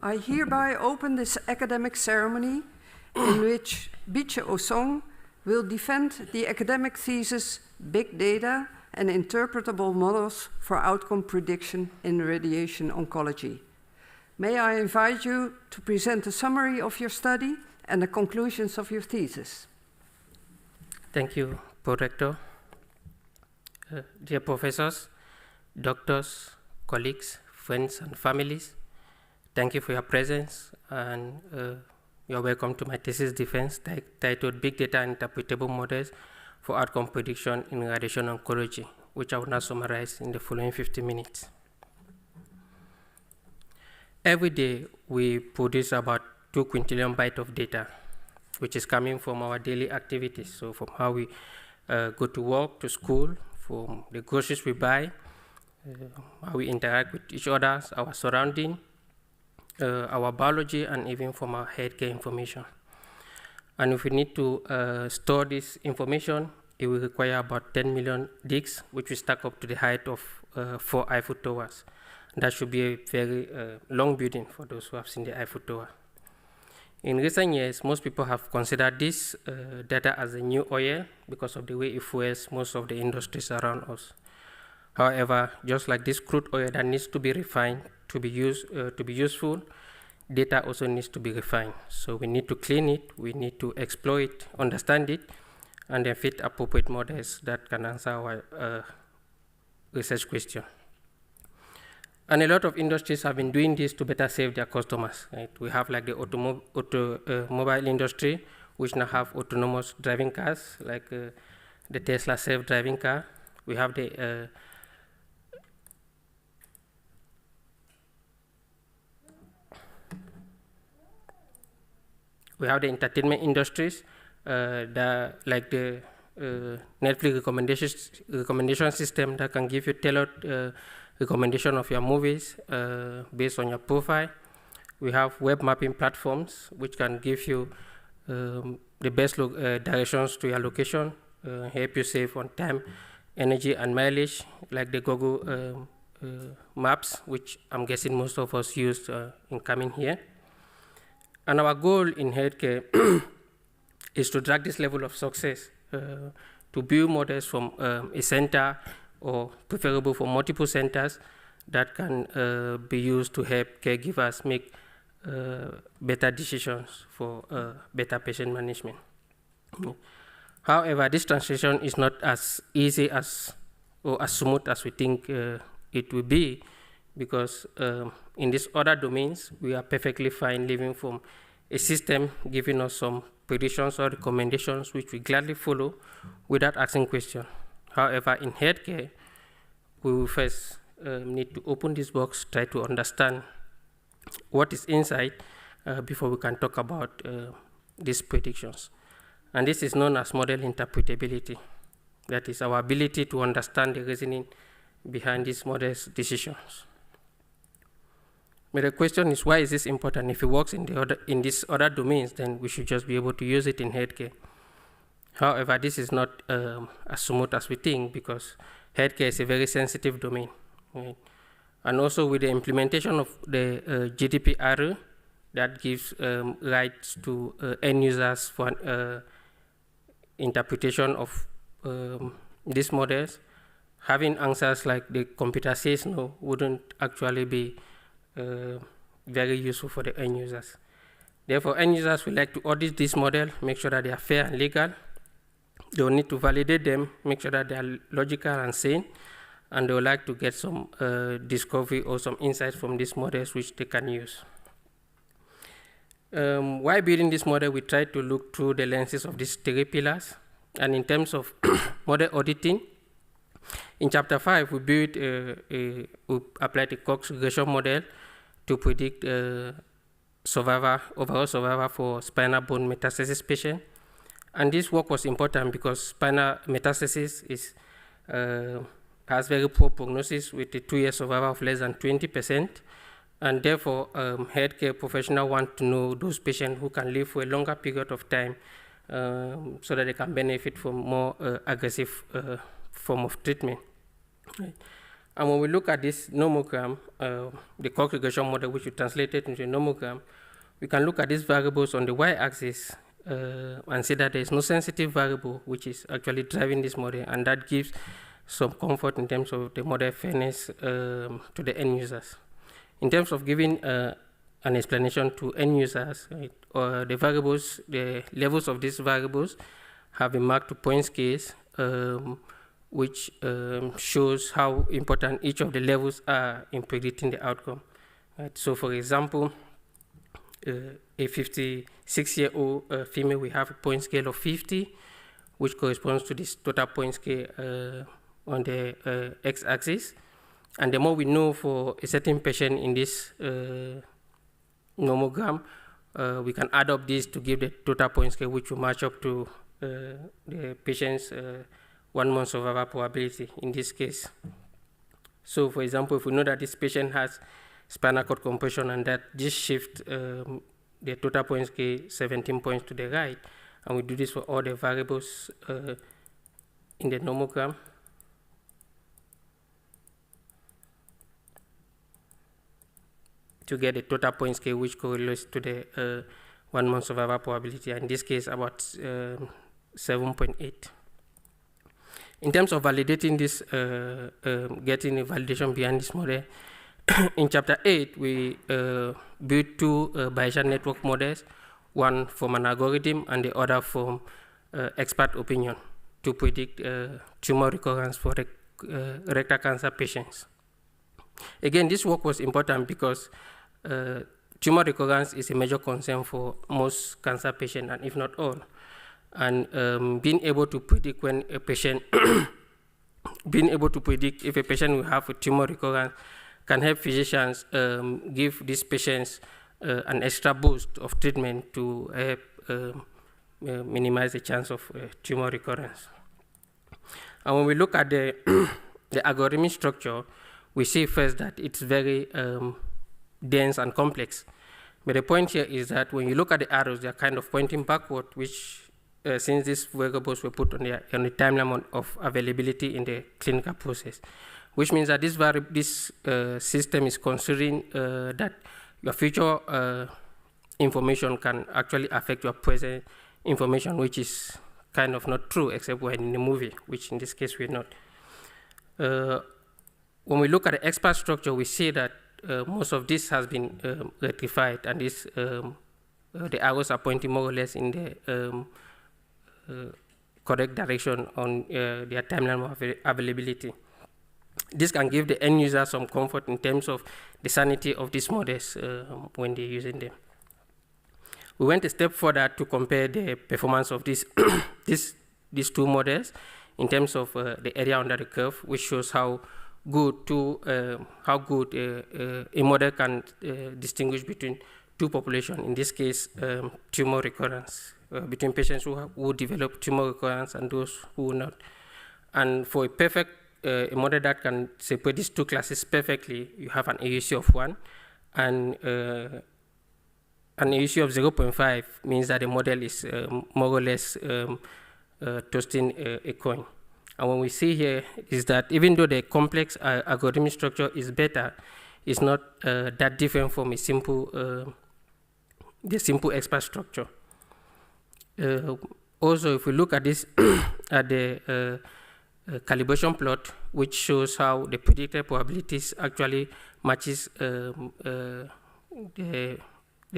I hereby open this academic ceremony in which Biche Osong will defend the academic thesis Big Data and Interpretable Models for Outcome Prediction in Radiation Oncology. May I invite you to present a summary of your study and the conclusions of your thesis. Thank you, Prorector. Dear professors, doctors, colleagues, friends, and families, thank you for your presence, and you're welcome to my thesis defense titled Big Data and Interpretable Models for Outcome Prediction in Radiation Oncology, which I will now summarize in the following 50 minutes. Every day, we produce about 2 quintillion bytes of data, which is coming from our daily activities. So from how we go to work, to school, from the groceries we buy, how we interact with each other, our surrounding, our biology, and even from our healthcare information. And if we need to store this information, it will require about 10 million disks, which will stack up to the height of 4 Eiffel Towers. That should be a very long building for those who have seen the Eiffel Tower. In recent years, most people have considered this data as a new oil because of the way it fuels most of the industries around us. However, just like this crude oil that needs to be refined to be useful, data also needs to be refined. So we need to clean it, we need to explore it, understand it, and then fit appropriate models that can answer our research question. And a lot of industries have been doing this to better serve their customers. Right? We have like the automobile industry, which now have autonomous driving cars, like the Tesla self-driving car. We have the entertainment industries, like the Netflix recommendation system that can give you tailored recommendation of your movies based on your profile. We have web mapping platforms which can give you the best directions to your location, help you save on time, energy, and mileage, like the Google Maps, which I'm guessing most of us used in coming here. And our goal in healthcare is to drag this level of success to build models from a center, or preferable for multiple centers, that can be used to help caregivers make better decisions for better patient management. However, this transition is not as easy as or as smooth as we think it will be, because in these other domains, we are perfectly fine living from a system giving us some predictions or recommendations which we gladly follow without asking questions. However, in healthcare, we will first need to open this box, try to understand what is inside before we can talk about these predictions. And this is known as model interpretability. That is our ability to understand the reasoning behind these models' decisions. But the question is, why is this important? If it works in these other domains, then we should just be able to use it in healthcare. However, this is not as smooth as we think, because healthcare is a very sensitive domain. Right? And also with the implementation of the GDPR, that gives rights to end users for interpretation of these models, having answers like the computer says no wouldn't actually be very useful for the end users. Therefore, end users will like to audit this model, make sure that they are fair and legal. They will need to validate them, make sure that they are logical and sane, and they would like to get some discovery or some insights from these models which they can use. While building this model, we try to look through the lenses of these 3 pillars. And in terms of model auditing, in chapter 5, we applied a Cox regression model to predict overall survival for spinal bone metastasis patients. And this work was important because spinal metastasis has very poor prognosis with a 2-year survival of less than 20%. And therefore, healthcare professionals want to know those patients who can live for a longer period of time so that they can benefit from more aggressive form of treatment. Right. And when we look at this nomogram, the co-regression model, which we translated into a nomogram, we can look at these variables on the y-axis and see that there is no sensitive variable which is actually driving this model, and that gives some comfort in terms of the model fairness to the end users. In terms of giving an explanation to end users, right, the variables, the levels of these variables have been marked to point scales, which shows how important each of the levels are in predicting the outcome. Right? So, for example, a 56-year-old female, we have a point scale of 50, which corresponds to this total point scale on the x-axis. And the more we know for a certain patient in this nomogram, we can add up this to give the total point scale, which will match up to the patient's 1 month survival probability in this case. So, for example, if we know that this patient has spinal cord compression and that this shift the total point scale 17 points to the right, and we do this for all the variables in the nomogram, to get a total point scale which correlates to the 1 month survival probability, and in this case about 7.8. In terms of validating this, getting a validation behind this model, in chapter 8, we built two Bayesian network models, one from an algorithm and the other from expert opinion, to predict tumor recurrence for rectal cancer patients. Again, this work was important because tumor recurrence is a major concern for most cancer patients, and if not all. And being able to predict when a patient, being able to predict if a patient will have a tumor recurrence can help physicians give these patients an extra boost of treatment to help minimize the chance of tumor recurrence. And when we look at the algorithmic structure, we see first that it's very dense and complex. But the point here is that when you look at the arrows, they're kind of pointing backward, which since these variables were put on the timeline of availability in the clinical process, which means that this system is considering that your future information can actually affect your present information, which is kind of not true, except when in the movie, which in this case we're not. When we look at the expert structure, we see that most of this has been rectified, and this the arrows are pointing more or less in the correct direction on their timeline of availability. This can give the end user some comfort in terms of the sanity of these models when they're using them. We went a step further to compare the performance of these two models in terms of the area under the curve, which shows how good a model can distinguish between two populations. In this case, tumor recurrence, between patients who develop tumor recurrence and those who will not. And for a perfect a model that can separate these two classes perfectly, you have an AUC of 1, and an AUC of 0.5 means that the model is more or less toasting a coin. And what we see here is that even though the complex algorithmic structure is better, it's not that different from a simple the simple expert structure. Also, if we look at this at the calibration plot, which shows how the predicted probabilities actually matches the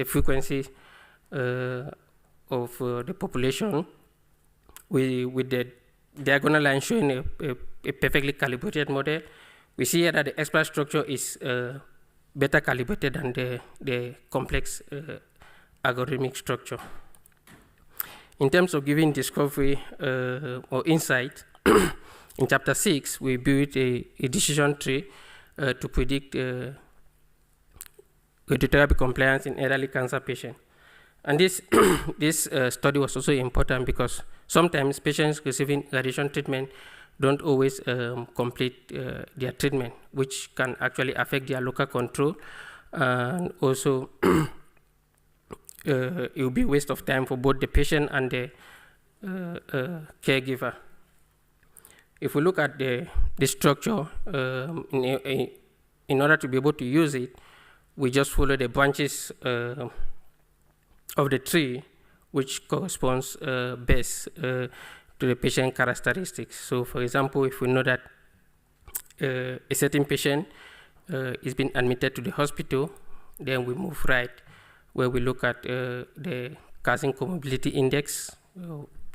frequency of the population, with the diagonal line showing a perfectly calibrated model, we see here that the expert structure is better calibrated than the complex algorithmic structure. In terms of giving discovery or insight, in chapter 6, we built a decision tree to predict radiotherapy compliance in elderly cancer patients. And this study was also important because sometimes patients receiving radiation treatment don't always complete their treatment, which can actually affect their local control, and also it will be a waste of time for both the patient and the caregiver. if we look at the structure, in order to be able to use it, we just follow the branches of the tree, which corresponds best to the patient characteristics. So, for example, if we know that a certain patient is being admitted to the hospital, then we move right, where we look at the causing comorbidity index,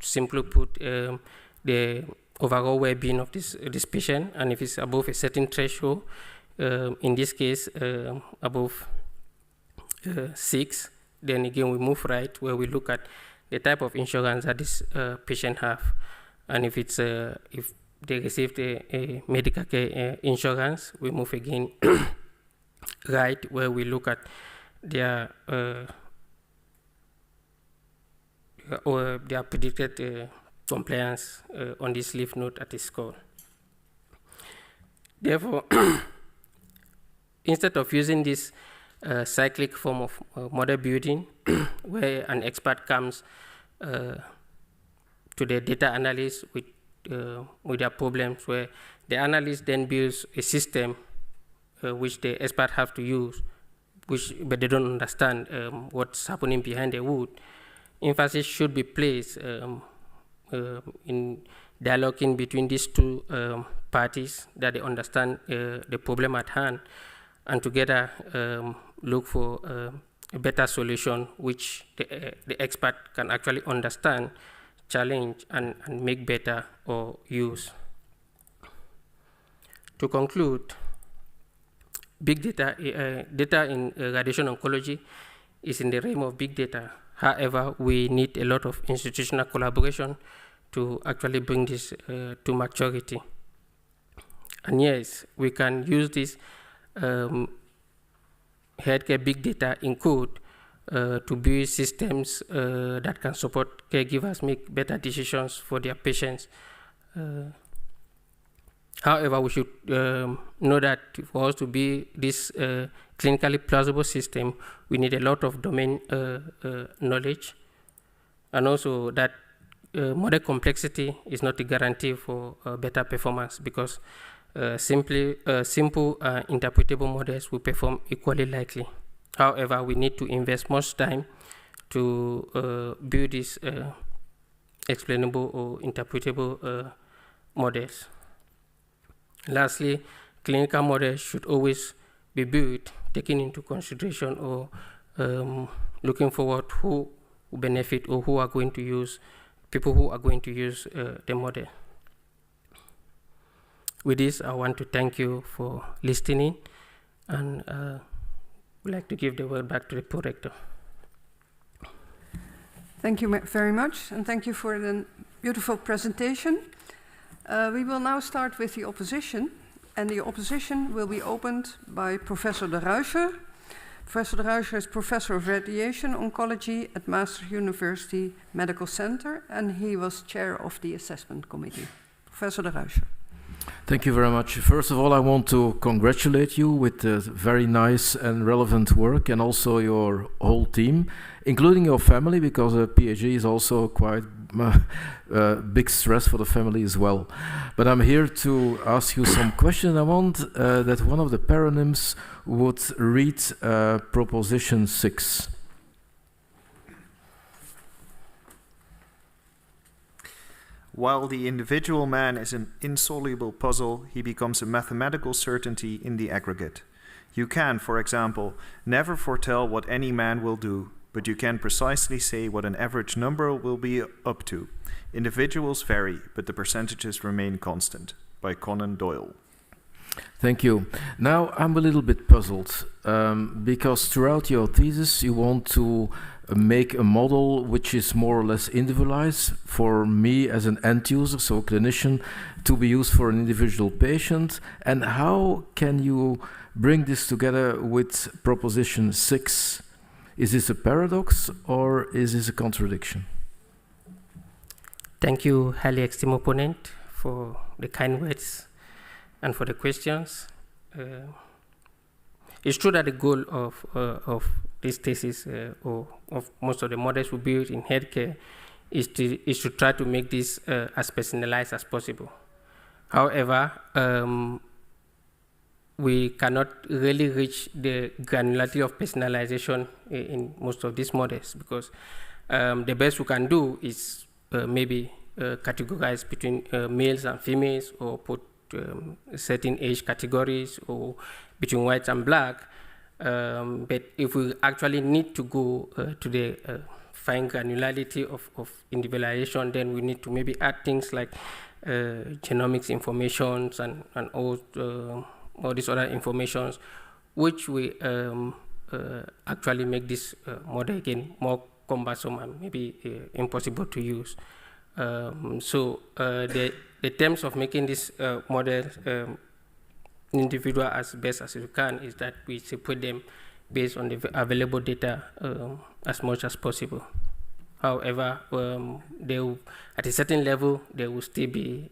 simply put, the overall well-being of this patient, and if it's above a certain threshold, in this case, above 6, then again we move right, where we look at the type of insurance that this patient have, and if it's if they received a medical care insurance, we move again right, where we look at their or their predicted compliance on this leaf node at the score. Therefore, instead of using this cyclic form of model building, where an expert comes to the data analyst with their problems, where the analyst then builds a system which the expert have to use, but they don't understand what's happening behind the wood. Emphasis should be placed in dialoguing between these two parties, that they understand the problem at hand, and together look for a better solution which the expert can actually understand, challenge, and make better or use. To conclude, big data, data in radiation oncology is in the realm of big data. However, we need a lot of institutional collaboration to actually bring this to maturity. And yes, we can use this healthcare big data in code to build systems that can support caregivers make better decisions for their patients. However, we should know that for us to be this clinically plausible system, we need a lot of domain knowledge, and also that model complexity is not a guarantee for better performance, because simple interpretable models will perform equally likely. However, we need to invest much time to build these explainable or interpretable models. Lastly, clinical models should always be built taking into consideration or looking forward who will benefit or who are going to use, people who are going to use the model. With this, I want to thank you for listening, and would like to give the word back to the prorector. Thank you very much, and thank you for the beautiful presentation. We will now start with the opposition, and the opposition will be opened by Professor de Ruijser. Professor de Ruijser is Professor of Radiation Oncology at Maastricht University Medical Center, and he was chair of the assessment committee. Professor de Ruijser. Thank you very much. First of all, I want to congratulate you with very nice and relevant work, and also your whole team, including your family, because a PhD is also quite big stress for the family as well. But I'm here to ask you some questions. I want that one of the paronyms would read Proposition 6. While the individual man is an insoluble puzzle, he becomes a mathematical certainty in the aggregate. You can, for example, never foretell what any man will do, but you can precisely say what an average number will be up to. Individuals vary, but the percentages remain constant. By Conan Doyle. Thank you. Now I'm a little bit puzzled because throughout your thesis you want to make a model which is more or less individualized for me as an end user, so clinician, to be used for an individual patient. And how can you bring this together with Proposition 6? Is this a paradox or is this a contradiction? Thank you, highly esteemed opponent, for the kind words and for the questions. It's true that the goal of this thesis or of most of the models we build in healthcare is to try to make this as personalized as possible. However, we cannot really reach the granularity of personalization in most of these models, because the best we can do is maybe categorize between males and females, or put certain age categories, or between white and black. But if we actually need to go to the fine granularity of individualization, then we need to maybe add things like genomics informations and all these other informations, which we actually make this model again more cumbersome and maybe impossible to use. So the terms of making this model individual as best as we can is that we separate them based on the available data as much as possible. However, at a certain level, they will still be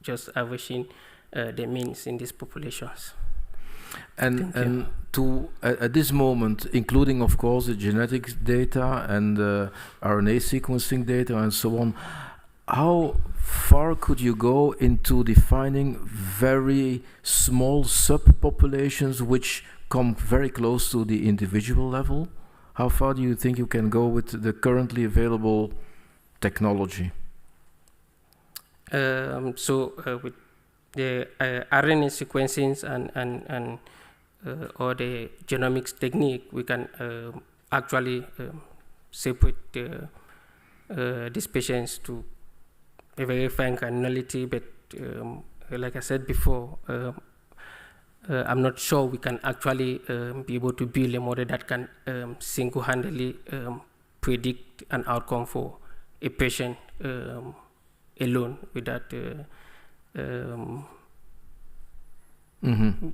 just averaging the means in these populations. And at this moment, including of course the genetics data and RNA sequencing data and so on, how far could you go into defining very small subpopulations which come very close to the individual level? How far do you think you can go with the currently available technology? With the RNA sequencing and or the genomics technique, we can actually separate these patients to a very fine granularity, but like I said before, I'm not sure we can actually be able to build a model that can single-handedly predict an outcome for a patient alone without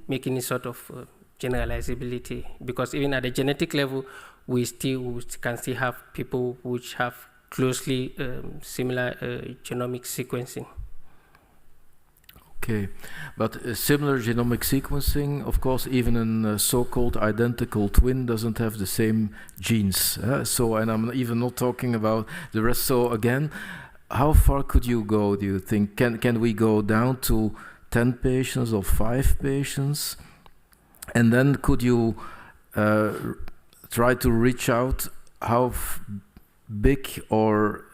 making any sort of generalizability. Because even at the genetic level, we can still have people which have closely similar genomic sequencing. Okay, but similar genomic sequencing, of course, even a so-called identical twin doesn't have the same genes. And I'm even not talking about the rest. So again, how far could you go, do you think? Can we go down to 10 patients or 5 patients? And then could you try to reach out how big or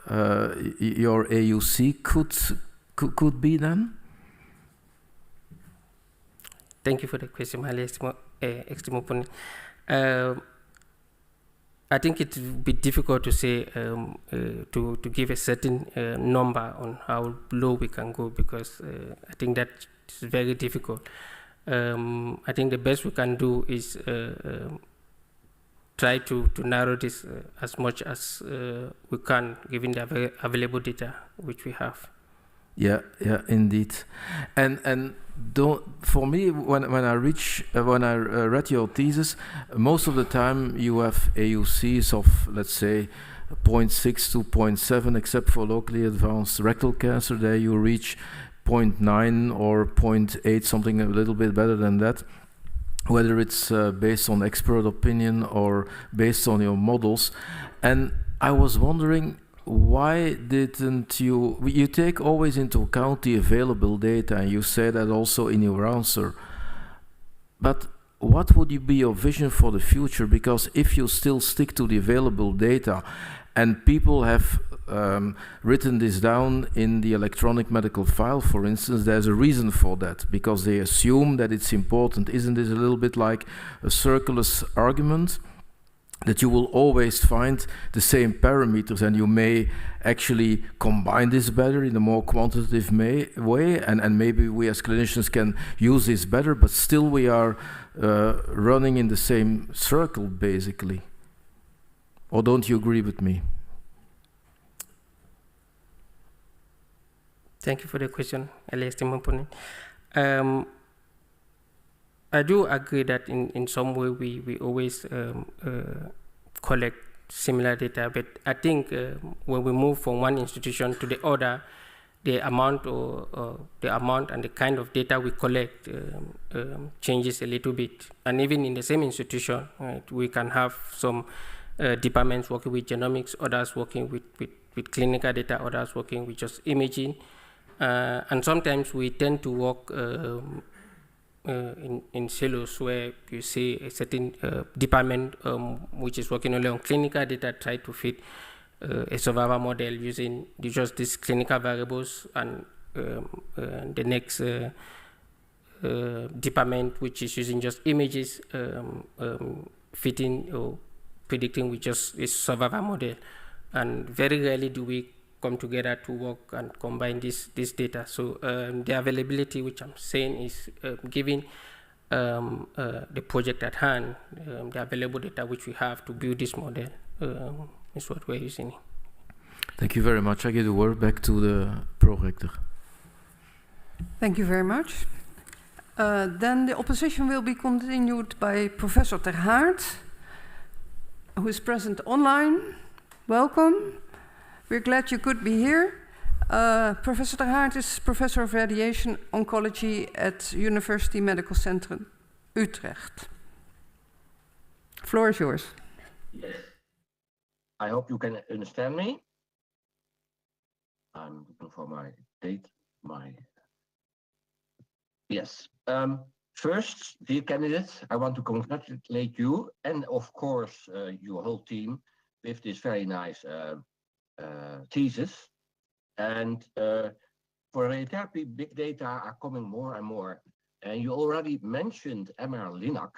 your AUC could be then? Thank you for the question, my extreme opponent. I think it would be difficult to say to give a certain number on how low we can go, because I think that is very difficult. I think the best we can do is try to narrow this as much as we can, given the available data which we have. Yeah, indeed. And for me, when I read your thesis, most of the time you have AUCs of, let's say, 0.6 to 0.7, except for locally advanced rectal cancer. There you reach 0.9 or 0.8, something a little bit better than that. Whether it's based on expert opinion or based on your models. And I was wondering, why didn't you take always into account the available data, and you say that also in your answer. But what would be your vision for the future? Because if you still stick to the available data, and people have written this down in the electronic medical file, for instance, there's a reason for that, because they assume that it's important. Isn't this a little bit like a circular argument? That you will always find the same parameters, and you may actually combine this better in a more quantitative way, and maybe we as clinicians can use this better, but still we are running in the same circle, basically. Or don't you agree with me? Thank you for the question, opponent. I do agree that in some way we always collect similar data, but I think when we move from one institution to the other, the amount and the kind of data we collect changes a little bit. And even in the same institution, right, we can have some departments working with genomics, others working with clinical data, others working with just imaging. And sometimes we tend to work in silos where you see a certain department which is working only on clinical data, try to fit a survival model using just these clinical variables, and the next department which is using just images, fitting or predicting with just a survival model. And very rarely do we come together to work and combine this data. So the availability, which I'm saying, is giving the project at hand the available data which we have to build this model is what we're using. Thank you very much. I give the word back to the prorector. Thank you very much. Then the opposition will be continued by Professor Ter Haert, who is present online. Welcome. We're glad you could be here. Professor Ter Haert is Professor of Radiation Oncology at University Medical Center Utrecht. Floor is yours. Yes. I hope you can understand me. I'm looking for my date. Yes. First, dear candidates, I want to congratulate you and, of course, your whole team with this very nice thesis. And for radiotherapy, big data are coming more and more. And you already mentioned MR-Linac,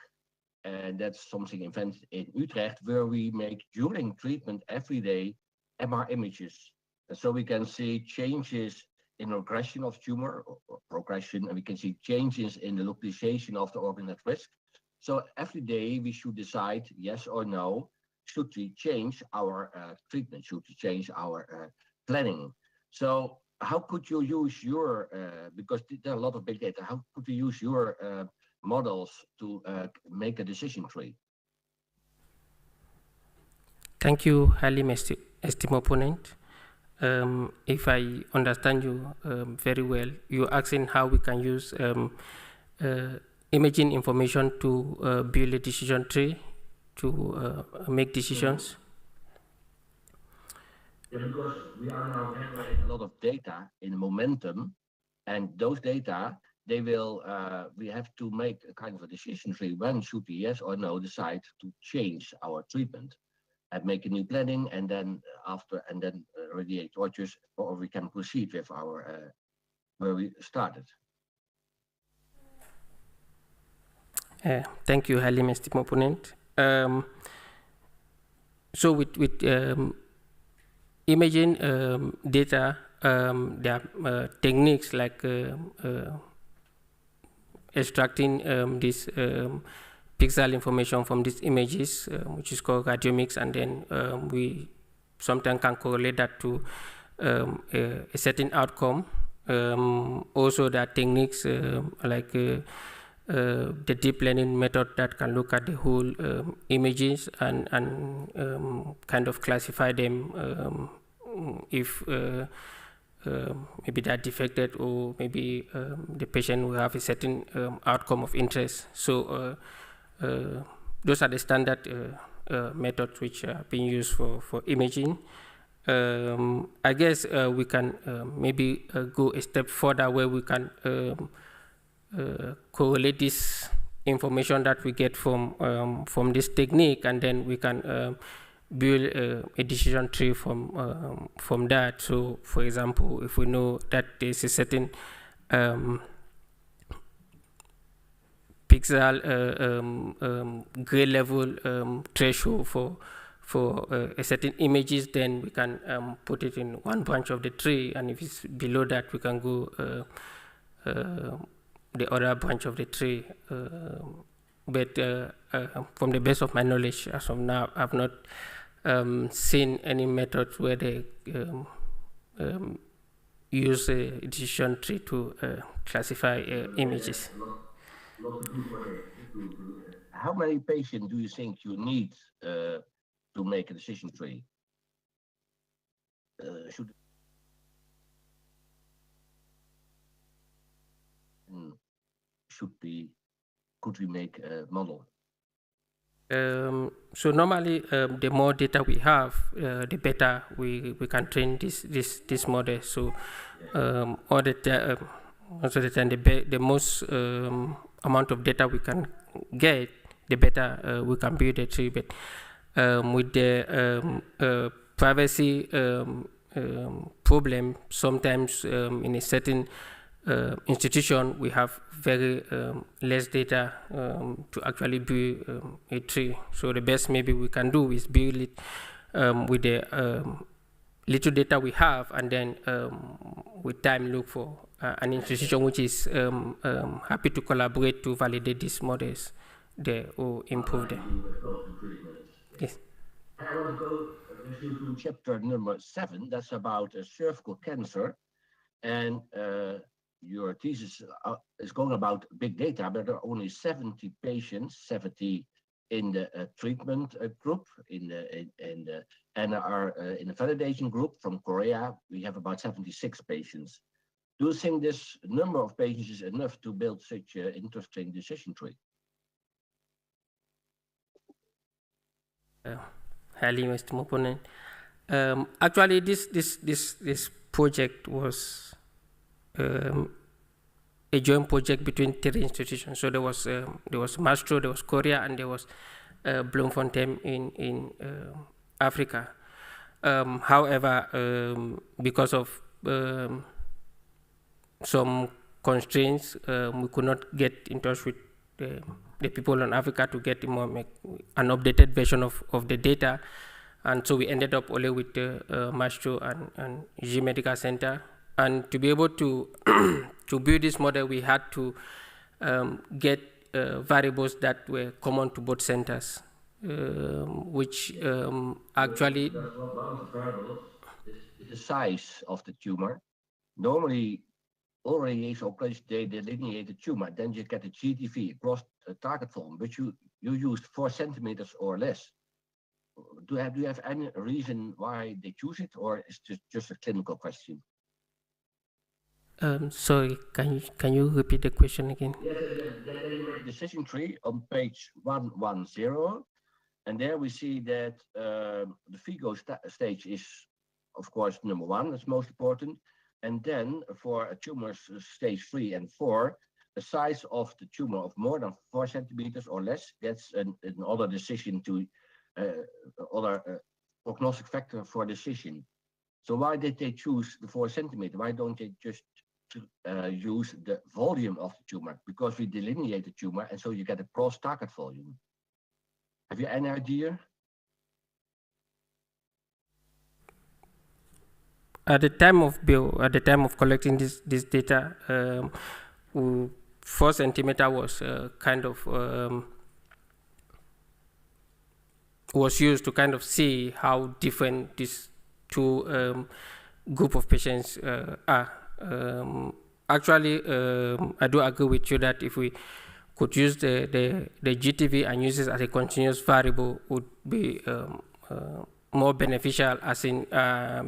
and that's something invented in Utrecht, where we make during treatment every day MR images. And so we can see changes in regression of tumor or progression, and we can see changes in the localization of the organ at risk. So every day we should decide yes or no. Should we change our treatment? Should we change our planning? So how could you use your, because there are a lot of big data, how could you use your models to make a decision tree? Thank you, Halim, esteemed opponent. If I understand you very well, you're asking how we can use imaging information to build a decision tree to make decisions. Yeah, because we are now generating a lot of data in momentum, and those data, they will, we have to make a kind of a decision tree. When should we, yes or no, decide to change our treatment and make a new planning, and then radiate tortures, or we can proceed with our, where we started. Thank you, Halim, esteemed opponent. So with imaging data, there are techniques like extracting this pixel information from these images, which is called radiomics, and then we sometimes can correlate that to a certain outcome. Also, there are techniques like the deep learning method that can look at the whole images and kind of classify them if maybe they are defected, or maybe the patient will have a certain outcome of interest. So those are the standard methods which are being used for imaging. I guess we can maybe go a step further, where we can correlate this information that we get from this technique, and then we can build a decision tree from that. So, for example, if we know that there's a certain pixel grade level threshold for a certain images, then we can put it in one branch of the tree, and if it's below that, we can go the other branch of the tree. But from the best of my knowledge, as of now, I've not seen any methods where they use a decision tree to classify images. How many patients do you think you need to make a decision tree? Could we make a model? So normally, the more data we have, the better we can train this model. So all the time, the most amount of data we can get, the better we can build a tree. But with the privacy problem, sometimes in a certain institution, we have very less data to actually build a tree. So the best maybe we can do is build it with the little data we have, and then with time look for an institution which is happy to collaborate to validate these models there or improve them. Yes. I want to go to chapter number 7. That's about cervical cancer, and your thesis is going about big data, but there are only 70 patients, 70 in the treatment group, in the validation group from Korea. We have about 76 patients. Do you think this number of patients is enough to build such an interesting decision tree? Highly, Mr. Opponent. Actually, this project was a joint project between 3 institutions. So there was Maastricht, there was Korea, and there was Bloemfontein in Africa. However, because of some constraints, we could not get in touch with the people in Africa to get an updated version of the data. And so we ended up only with Maastricht and G Medical Center. And to be able to to build this model, we had to get variables that were common to both centers, which actually... One of the variables is the size of the tumor. Normally, all radiation operators, they delineate the tumor, then you get a GTV, gross target volume, but you used 4 centimeters or less. Do you have any reason why they choose it, or is it just a clinical question? Sorry, can you repeat the question again? Yes, then you make a decision tree on page 110, and there we see that the FIGO stage is, of course, number 1, that's most important. And then for tumors stage 3 and 4, the size of the tumor of more than 4 centimeters or less gets another decision to other prognostic factor for decision. So why did they choose the 4 centimeter? Why don't they just use the volume of the tumor? Because we delineate the tumor, and so you get a gross target volume. Have you any idea? At the time of collecting this data, 4 centimeter was kind of was used to kind of see how different these 2 group of patients are. Actually, I do agree with you that if we could use the GTV and use it as a continuous variable, would be more beneficial, as in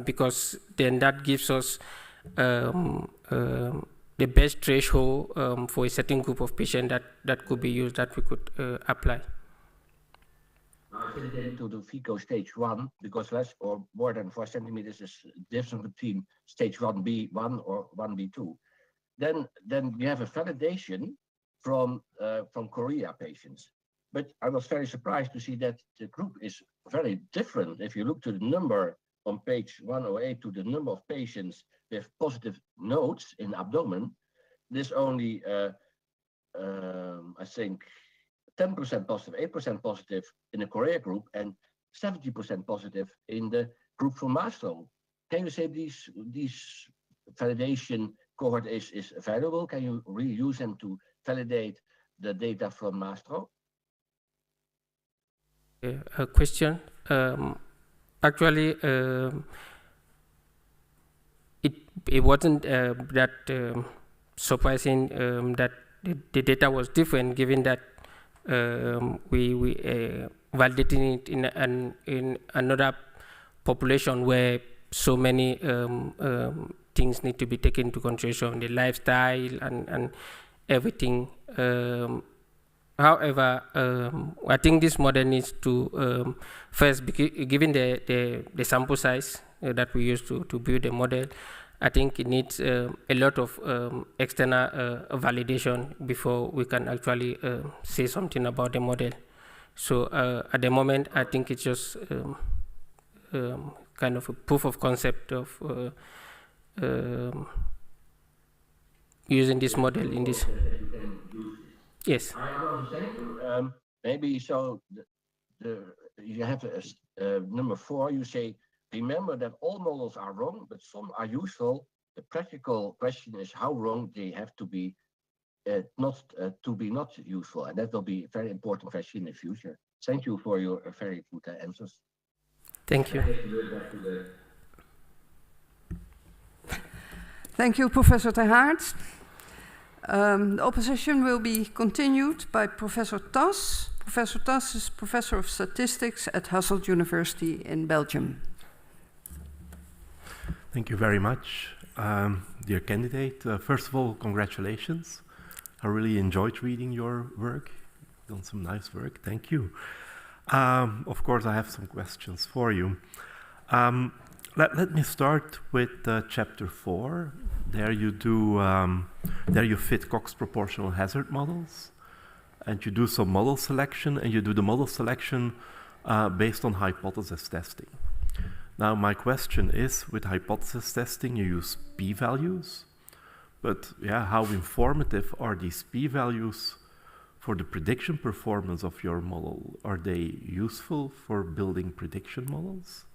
because then that gives us the best threshold for a certain group of patients that could be used, that we could apply. I fit it into the FIGO stage 1, because less or more than 4 centimeters is different between stage 1B1 or 1B2. Then we have a validation from Korea patients. But I was very surprised to see that the group is very different. If you look to the number on page 108 to the number of patients with positive nodes in abdomen, there's only, I think, 10% positive, 8% positive in the Korea group, and 70% positive in the group from Maastricht. Can you say these validation cohort is available? Can you reuse them to validate the data from Maastricht? A question. Actually, it wasn't that surprising that the data was different, given that we validating it in another population where so many things need to be taken into consideration, the lifestyle and everything. However, I think this model needs to first, given the sample size that we use to build the model, I think it needs a lot of external validation before we can actually say something about the model. So at the moment, I think it's just kind of a proof of concept of using this model in this. Yes. Thank you. Maybe so. You have number 4. You say, remember that all models are wrong, but some are useful. The practical question is how wrong they have to be, not useful, and that will be a very important question in the future. Thank you for your very good answers. Thank you. Thank you, Professor ter Haart. The opposition will be continued by Professor Tas. Professor Tas is Professor of Statistics at Hasselt University in Belgium. Thank you very much, dear candidate. First of all, congratulations. I really enjoyed reading your work. You've done some nice work. Thank you. Of course, I have some questions for you. Let me start with chapter 4. There you do. There you fit Cox proportional hazard models, and you do some model selection, and you do the model selection based on hypothesis testing. Now, my question is, with hypothesis testing, you use p-values, but yeah, how informative are these p-values for the prediction performance of your model? Are they useful for building prediction models?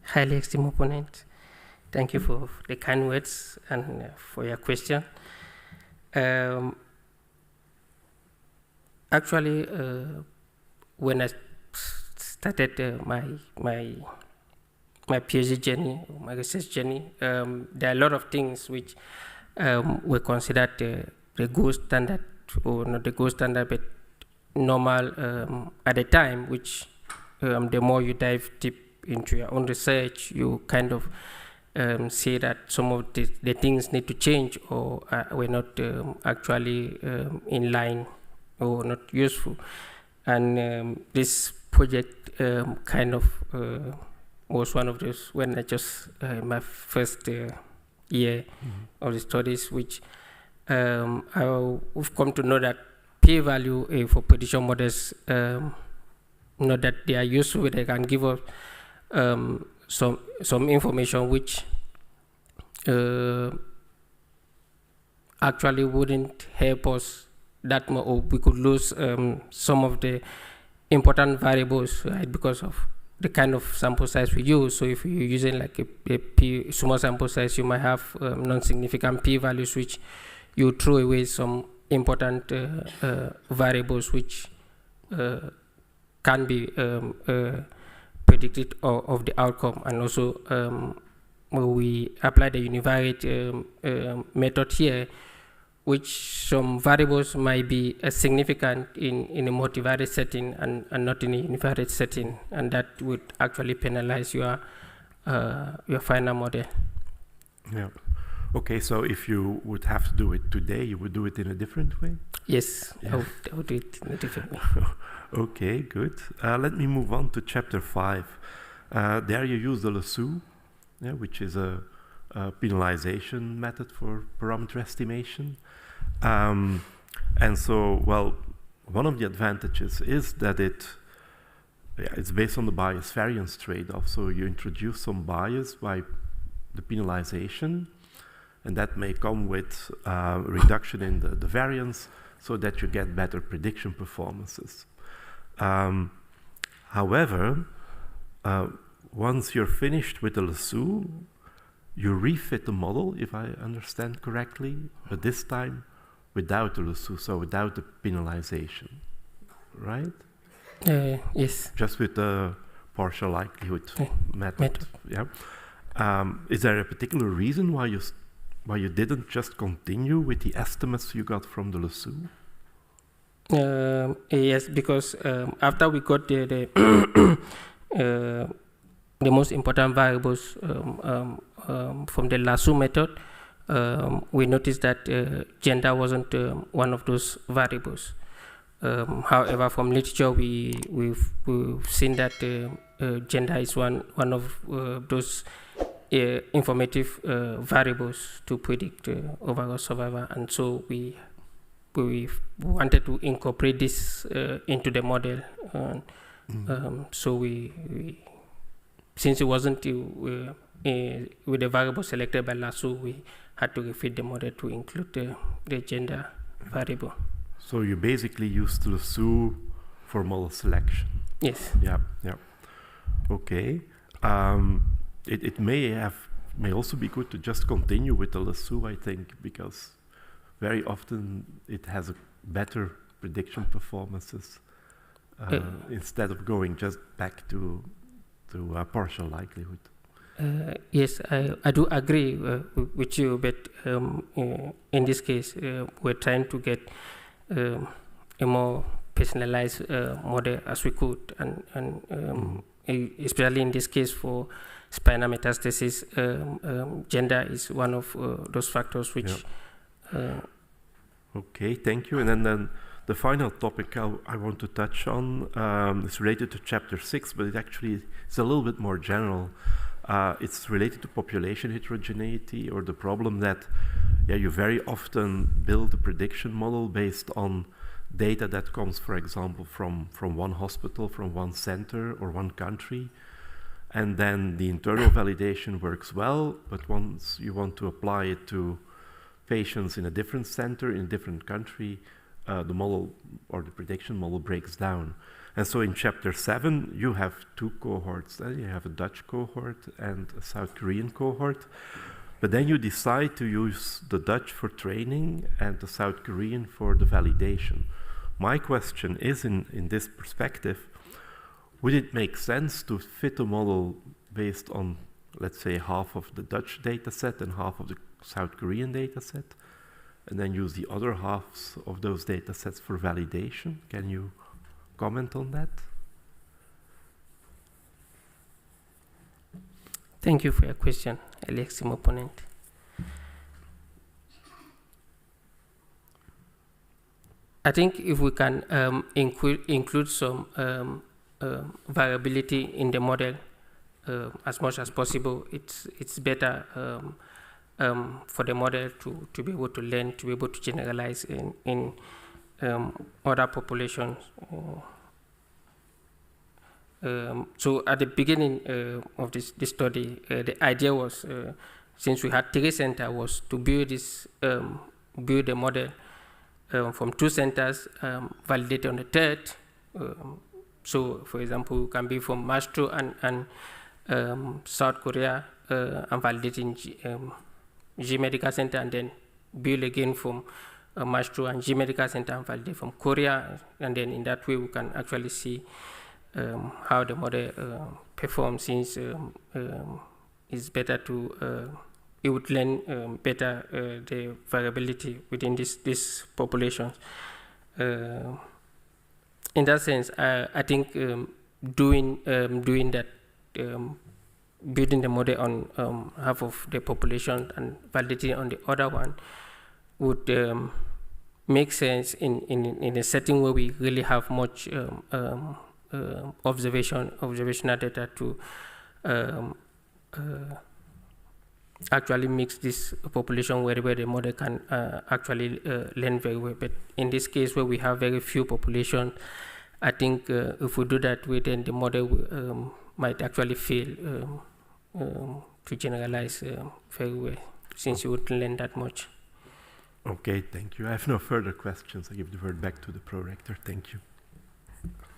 Highly esteemed opponent, thank you for the kind words and for your question. Actually, when I started my PhD journey, my research journey, there are a lot of things which were considered the gold standard, or not the gold standard, but normal at the time, which the more you dive deep into your own research, you kind of say that some of the things need to change, or were not actually in line or not useful. And this project kind of was one of those when I just my first year of the studies, which I've come to know that p-value for prediction models, not that they are useful, they can give us some information which actually wouldn't help us that much, or we could lose some of the important variables, right, because of the kind of sample size we use. So if you're using like a small sample size, you might have non-significant p-values, which you throw away some important variables which can be predicted of the outcome. And also when we apply the univariate method here, which some variables might be significant in a multivariate setting and not in a univariate setting, and that would actually penalize your final model. Yeah. Okay, so if you would have to do it today, you would do it in a different way? Yes, yeah. I would do it in a different way. Okay, good. Let me move on to chapter 5. There you use the lasso, which is a penalization method for parameter estimation. And so, well, one of the advantages is that it's based on the bias variance trade-off. So you introduce some bias by the penalization, and that may come with reduction in the variance so that you get better prediction performances. However, once you're finished with the lasso, you refit the model, if I understand correctly, but this time without the lasso, so without the penalization, right? Yes. Just with the partial likelihood method. Yeah. Is there a particular reason why you didn't just continue with the estimates you got from the lasso? Yes, because after we got the most important variables from the lasso method, we noticed that gender wasn't one of those variables. However, from literature, we've seen that gender is one of those informative variables to predict overall survival, and so we wanted to incorporate this into the model. So we since it wasn't with the variable selected by Lasso, we had to refit the model to include the gender variable. So you basically used Lasso for model selection. Yes. Yeah. Okay. It may also be good to just continue with the Lasso, I think, because very often it has a better prediction performances instead of going just back to partial likelihood. Yes, I do agree with you, but in this case, we're trying to get a more personalized model as we could, and especially in this case for spinal metastasis, gender is one of those factors which. Okay, thank you. And then the final topic I want to touch on is related to chapter 6, but it's a little bit more general. It's related to population heterogeneity, or the problem that you very often build a prediction model based on data that comes, for example, from one hospital, from one center or one country. And then the internal validation works well, but once you want to apply it to patients in a different center, in a different country, the model or the prediction model breaks down. And so in chapter 7, you have two cohorts. You have a Dutch cohort and a South Korean cohort. But then you decide to use the Dutch for training and the South Korean for the validation. My question is, in this perspective, would it make sense to fit a model based on, let's say, half of the Dutch data set and half of the South Korean data set, and then use the other halves of those data sets for validation? Can you comment on that? Thank you for your question, Alexim opponent. I think if we can include some variability in the model as much as possible, it's better for the model to be able to learn, to be able to generalize in other populations. So at the beginning of this study, the idea was, since we had 3 centers, was to build a model from 2 centers, validate on the 3rd. So, for example, it can be from Maastricht and South Korea, and validate in G Medical Center, and then build again from Maastricht and G Medical Center and validate from Korea, and then in that way we can actually see how the model performs, since it's better to it would learn better the variability within this population. In that sense, I think doing that, building the model on half of the population and validating on the other one would make sense in a setting where we really have much observational data to actually mix this population where the model can actually learn very well. But in this case, where we have very few population, I think if we do that way, then the model might actually fail to generalize very well, since you wouldn't learn that much. Okay, thank you. I have no further questions. I give the word back to the prorector. Thank you.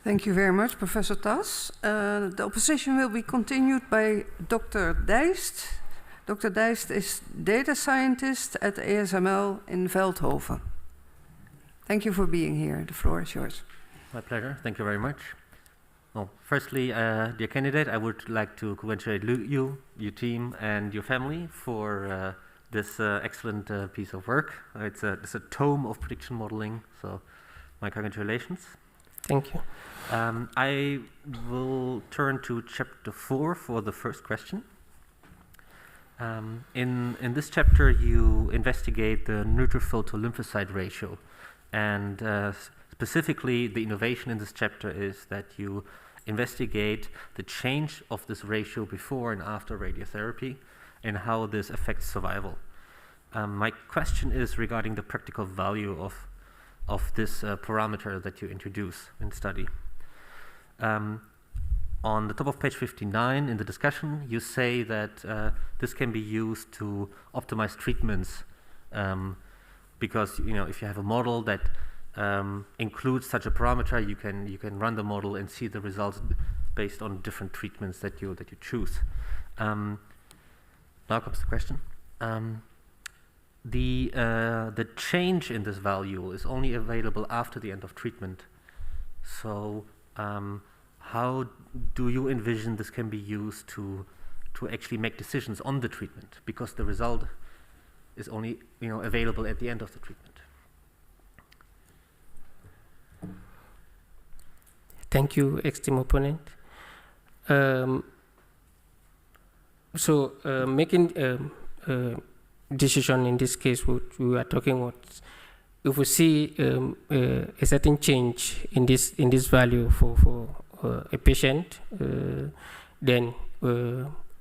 Thank you very much, Professor Tas. The opposition will be continued by Dr. Dijst. Dr. Dijst is data scientist at ASML in Veldhoven. Thank you for being here. The floor is yours. My pleasure. Thank you very much. Well, firstly, dear candidate, I would like to congratulate you, your team, and your family for this excellent piece of work. It's a tome of prediction modeling, so my congratulations. Thank you. I will turn to chapter 4 for the first question. In this chapter, you investigate the neutrophil to lymphocyte ratio, and specifically, the innovation in this chapter is that you investigate the change of this ratio before and after radiotherapy, and how this affects survival. My question is regarding the practical value of this parameter that you introduce in study. On the top of page 59 in the discussion, you say that this can be used to optimize treatments because if you have a model that includes such a parameter, you can run the model and see the results based on different treatments that you choose. Now comes the question. The change in this value is only available after the end of treatment. So how do you envision this can be used to actually make decisions on the treatment, because the result is only available at the end of the treatment? Thank you, esteemed opponent. Making decision in this case, what we are talking about, if we see a certain change in this value for a patient, then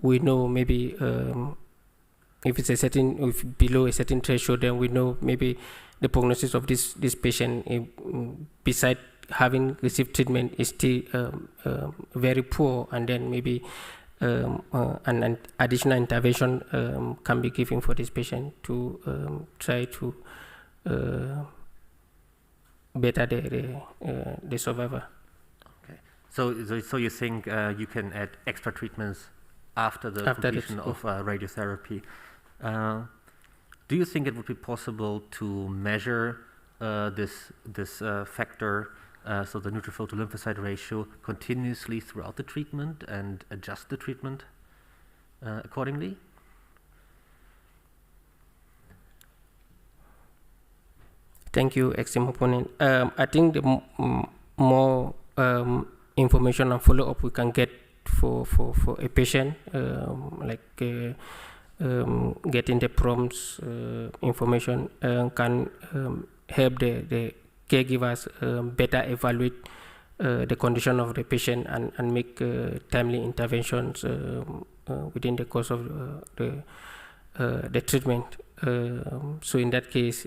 we know maybe if it's if below a certain threshold, then we know maybe the prognosis of this patient, beside having received treatment, is still very poor, and then maybe an additional intervention can be given for this patient to try to better the survivor. Okay. So you think you can add extra treatments after the completion of radiotherapy? Do you think it would be possible to measure this factor, so the neutrophil to lymphocyte ratio, continuously throughout the treatment and adjust the treatment accordingly? Thank you, esteemed opponent. I think the more information and follow-up we can get for a patient, getting the prompts information can help the caregivers better evaluate the condition of the patient and make timely interventions within the course of the treatment. So in that case,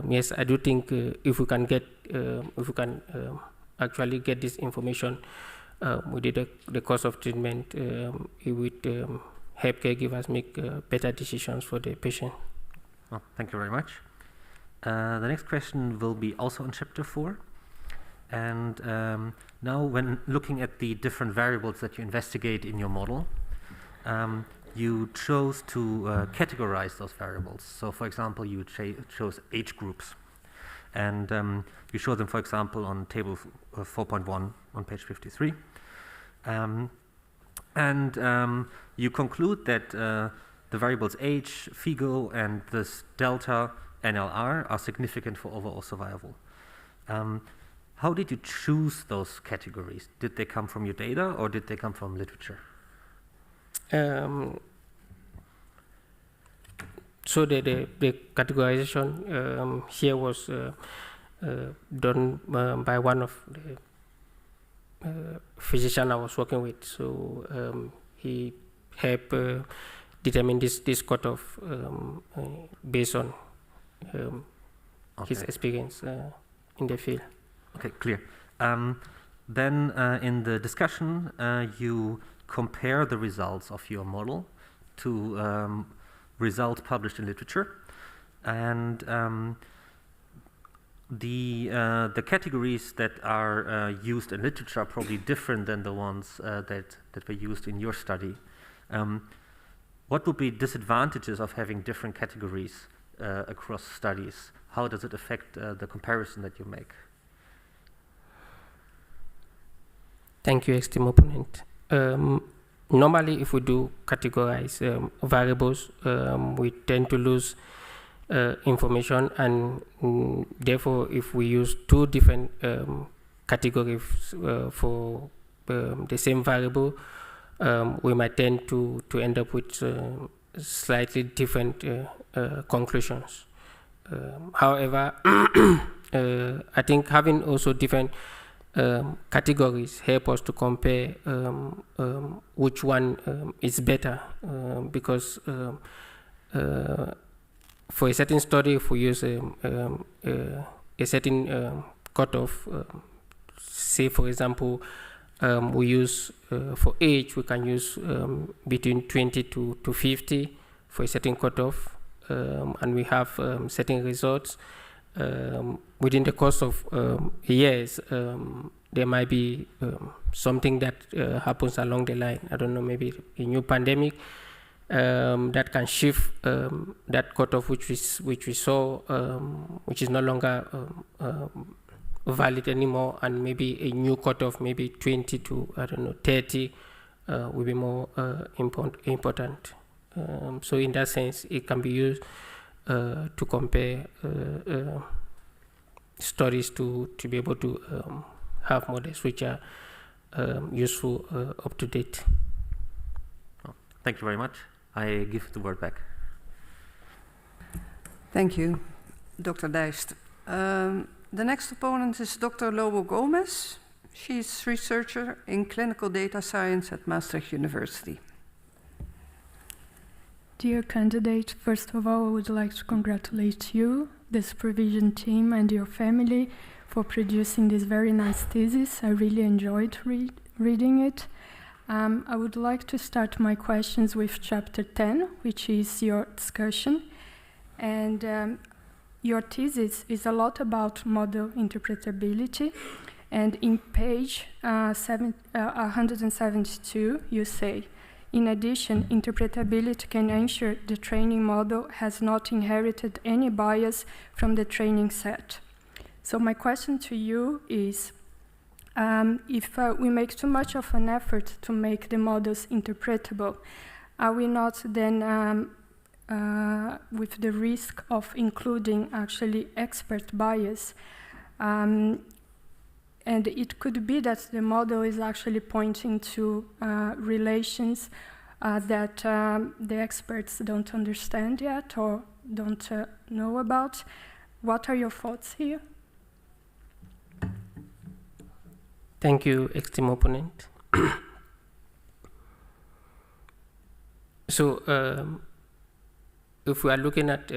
yes, I do think if we can actually get this information within the course of treatment, it would help caregivers make better decisions for the patient. Well, thank you very much. The next question will be also on chapter 4. And now when looking at the different variables that you investigate in your model, you chose to categorize those variables. So for example, you chose age groups. And you show them, for example, on table 4.1 on page 53. You conclude that the variables age, FIGO, and this delta NLR are significant for overall survival. How did you choose those categories? Did they come from your data, or did they come from literature? So the categorization here was done by one of the physician I was working with. So he helped determine this cutoff based on his experience in the field. Okay, clear. Then in the discussion, you compare the results of your model to results published in literature, and the categories that are used in literature are probably different than the ones that were used in your study. What would be disadvantages of having different categories across studies? How does it affect the comparison that you make? Thank you, esteemed opponent. Normally, if we do categorize variables, we tend to lose information, and therefore, if we use two different categories for the same variable, we might tend to end up with slightly different conclusions. However, I think having also different categories help us to compare which one is better, because for a certain study, if we use a certain cutoff, say for example, we use for age, we can use between 20 to 50 for a certain cutoff, and we have certain results. Within the course of years, there might be something that happens along the line. I don't know, maybe a new pandemic that can shift that cutoff which we saw, which is no longer valid anymore, and maybe a new cutoff, maybe 20 to 30, will be more important. So in that sense, it can be used to compare studies to be able to have models which are useful, up to date. Oh, thank you very much. I give the word back. Thank you, Dr. Dijst. The next opponent is Dr. Lobo Gomez. She's researcher in clinical data science at Maastricht University. Dear candidate, first of all, I would like to congratulate you, the supervision team, and your family for producing this very nice thesis. I really enjoyed reading it. I would like to start my questions with chapter 10, which is your discussion. And your thesis is a lot about model interpretability. And in page 172, you say, in addition, interpretability can ensure the training model has not inherited any bias from the training set. So my question to you is, if we make too much of an effort to make the models interpretable, are we not then with the risk of including actually expert bias? And it could be that the model is actually pointing to relations that the experts don't understand yet or don't know about. What are your thoughts here? Thank you, esteemed opponent. So, if we are looking at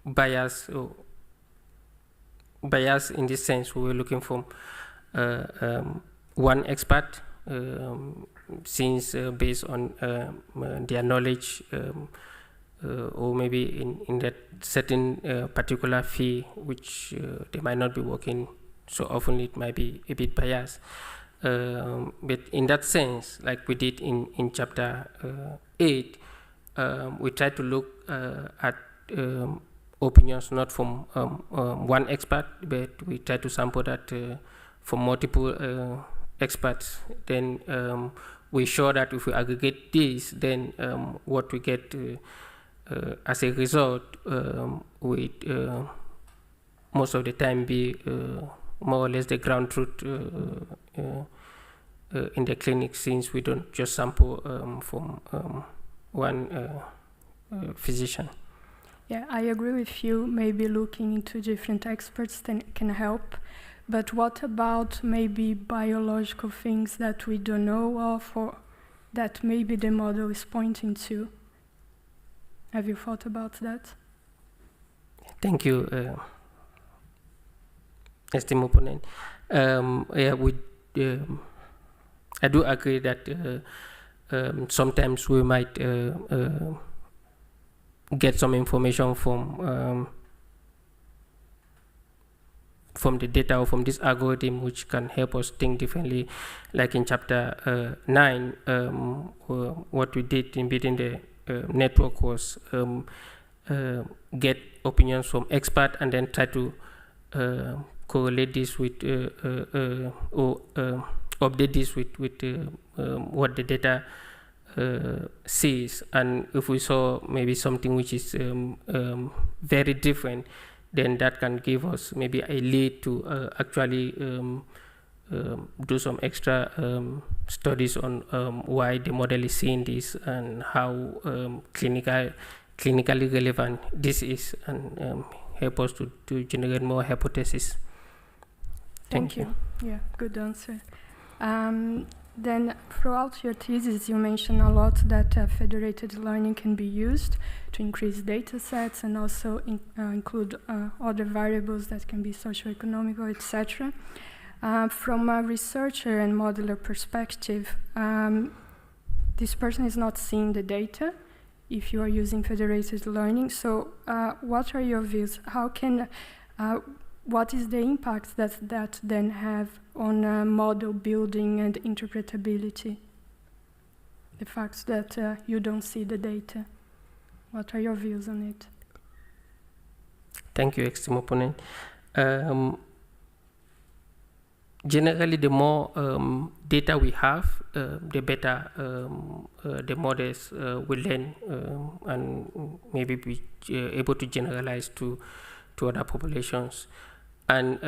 bias, bias in this sense, we were looking for one expert, since based on their knowledge, or maybe in that certain particular field, which they might not be working so often, it might be a bit biased. But in that sense, like we did in chapter 8, we try to look at opinions not from one expert, but we try to sample that from multiple experts. Then we show that if we aggregate this, then what we get as a result would most of the time be more or less the ground truth in the clinic, since we don't just sample from one physician. Yeah, I agree with you. Maybe looking into different experts can help. But what about maybe biological things that we don't know of, or that maybe the model is pointing to? Have you thought about that? Thank you, esteemed opponent. Yeah, I do agree that sometimes we might get some information from the data or from this algorithm, which can help us think differently. Like in chapter 9, what we did in building the network was get opinions from experts and then try to correlate this with or update this with what the data says. And if we saw maybe something which is very different, then that can give us maybe a lead to actually do some extra studies on why the model is seeing this and how clinically relevant this is, and help us to generate more hypotheses. Thank you. Yeah, good answer. Then throughout your thesis, you mentioned a lot that federated learning can be used to increase data sets and also include other variables that can be socioeconomic, etc. From a researcher and modeler perspective, this person is not seeing the data if you are using federated learning. So what are your views? How can, what is the impact that then have on model building and interpretability? The fact that you don't see the data. What are your views on it? Thank you, esteemed opponent. Generally, the more data we have, the better the models will learn and maybe be able to generalize to other populations. And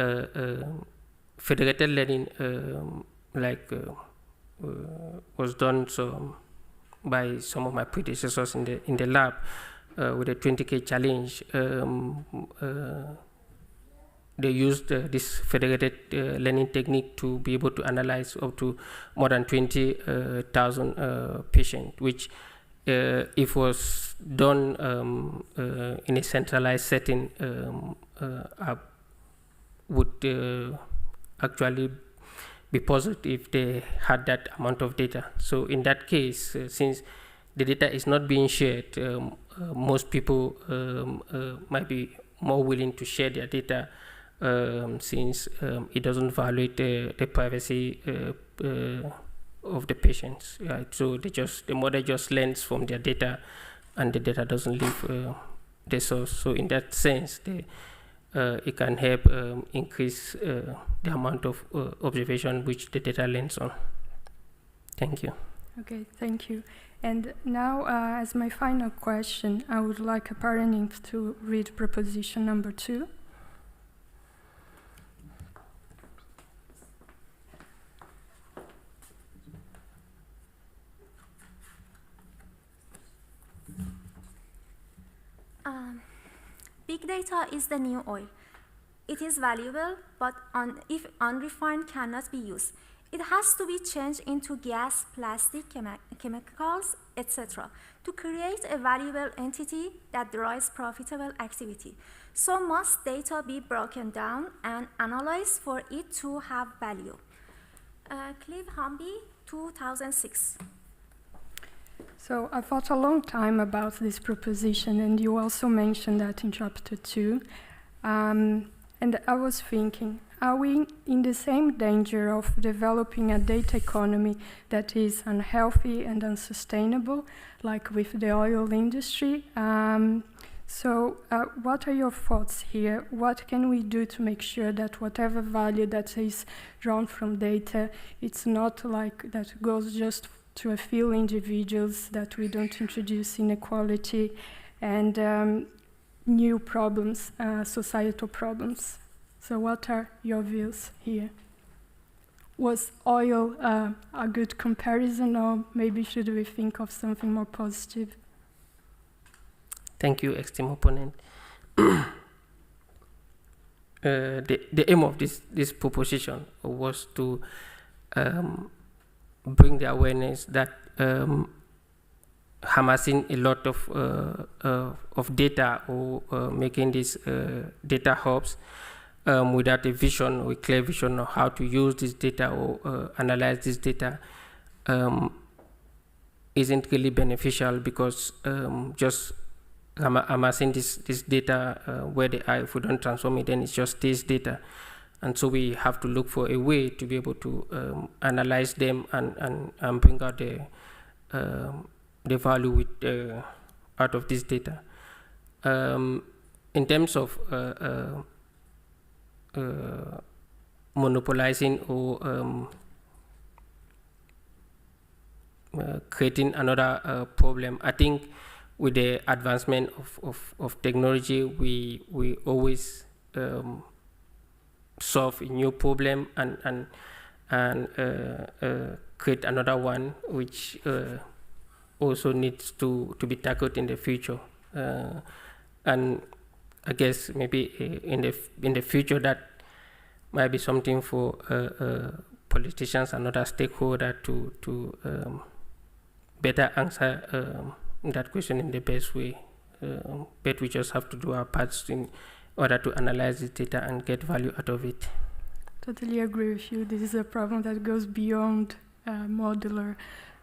federated learning, was done by some of my predecessors in the lab with the 20K challenge. They used this federated learning technique to be able to analyze up to more than 20,000 patients, which if was done in a centralized setting, would actually be positive if they had that amount of data. So in that case, since the data is not being shared, most people might be more willing to share their data since it doesn't violate the privacy of the patients. Right? So the model just learns from their data, and the data doesn't leave the source. So in that sense, it can help increase the amount of observation which the data learns on. Thank you. Okay, thank you. And now, as my final question, I would like a paranym to read proposition number 2. Big data is the new oil. It is valuable, but if unrefined cannot be used. It has to be changed into gas, plastic, chemicals, etc. to create a valuable entity that drives profitable activity. So must data be broken down and analyzed for it to have value. Clive Hamby, 2006. So I thought a long time about this proposition, and you also mentioned that in chapter 2. And I was thinking, are we in the same danger of developing a data economy that is unhealthy and unsustainable, like with the oil industry? What are your thoughts here? What can we do to make sure that whatever value that is drawn from data, it's not like that goes just to a few individuals, that we don't introduce inequality and new problems, societal problems? So what are your views here? Was oil a good comparison, or maybe should we think of something more positive? Thank you, esteemed opponent. The aim of this proposition was to bring the awareness that amassing a lot of data or making these data hubs without a vision or a clear vision of how to use this data or analyze this data isn't really beneficial, because just amassing this data where they are, if we don't transform it, then it's just this data. And so we have to look for a way to be able to analyze them and bring out the value out of this data. In terms of monopolizing or creating another problem, I think with the advancement of technology, we always solve a new problem and and create another one which also needs to be tackled in the future. And I guess maybe in the future that might be something for politicians and other stakeholders to better answer that question in the best way. But we just have to do our parts in order to analyze the data and get value out of it. Totally agree with you. This is a problem that goes beyond modular,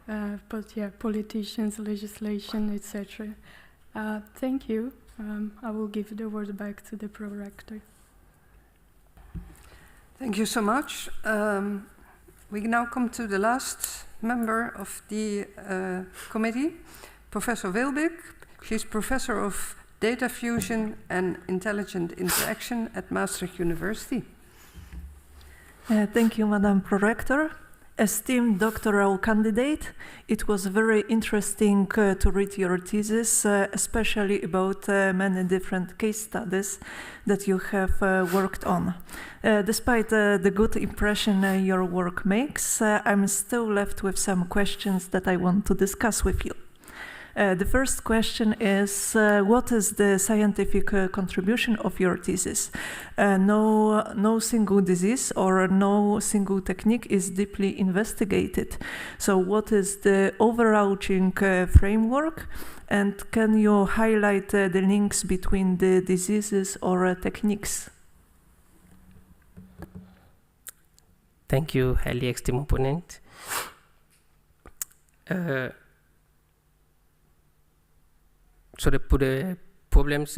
but yeah, politicians, legislation, etc. Thank you. I will give the word back to the prorector. Thank you so much. We now come to the last member of the committee, Professor Wilbig. She's Professor of Data Fusion and Intelligent Interaction at Maastricht University. Thank you, Madam Prorector. Esteemed doctoral candidate, it was very interesting to read your thesis, especially about many different case studies that you have worked on. Despite the good impression your work makes, I'm still left with some questions that I want to discuss with you. The first question is, what is the scientific contribution of your thesis? No single disease or no single technique is deeply investigated. So what is the overarching framework? And can you highlight the links between the diseases or techniques? Thank you, highly esteemed opponent. So the problems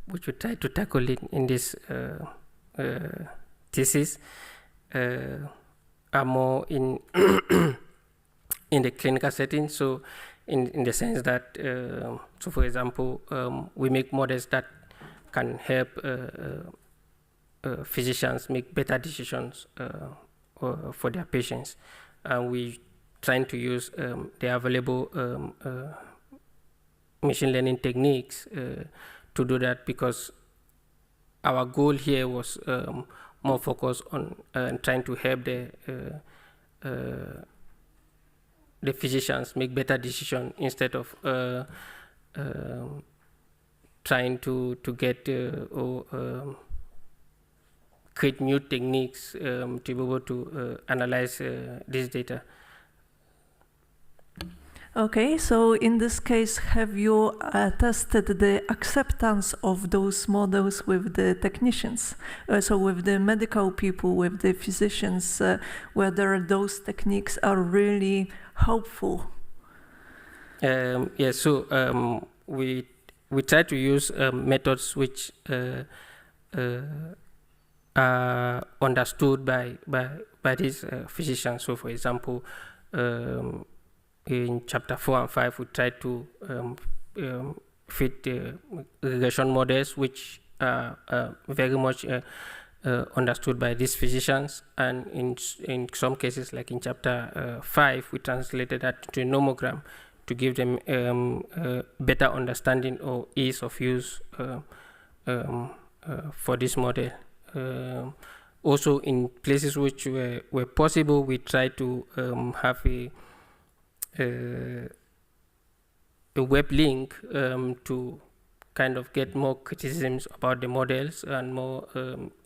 which we try to tackle in this thesis are more in in the clinical setting. So in the sense that, so for example, we make models that can help physicians make better decisions for their patients, and we trying to use the available machine learning techniques to do that, because our goal here was more focused on trying to help the physicians make better decisions instead of trying to get or create new techniques to be able to analyze this data. Okay, so in this case, have you tested the acceptance of those models with the technicians? So with the medical people, with the physicians, whether those techniques are really helpful? Yeah, so we try to use methods which are understood by these physicians. So for example, in chapter 4 and 5, we try to fit regression models which are very much understood by these physicians, and in some cases, like in chapter 5, we translated that to a nomogram to give them better understanding or ease of use for this model. Also, in places which were possible, we try to have a web link to kind of get more criticisms about the models and more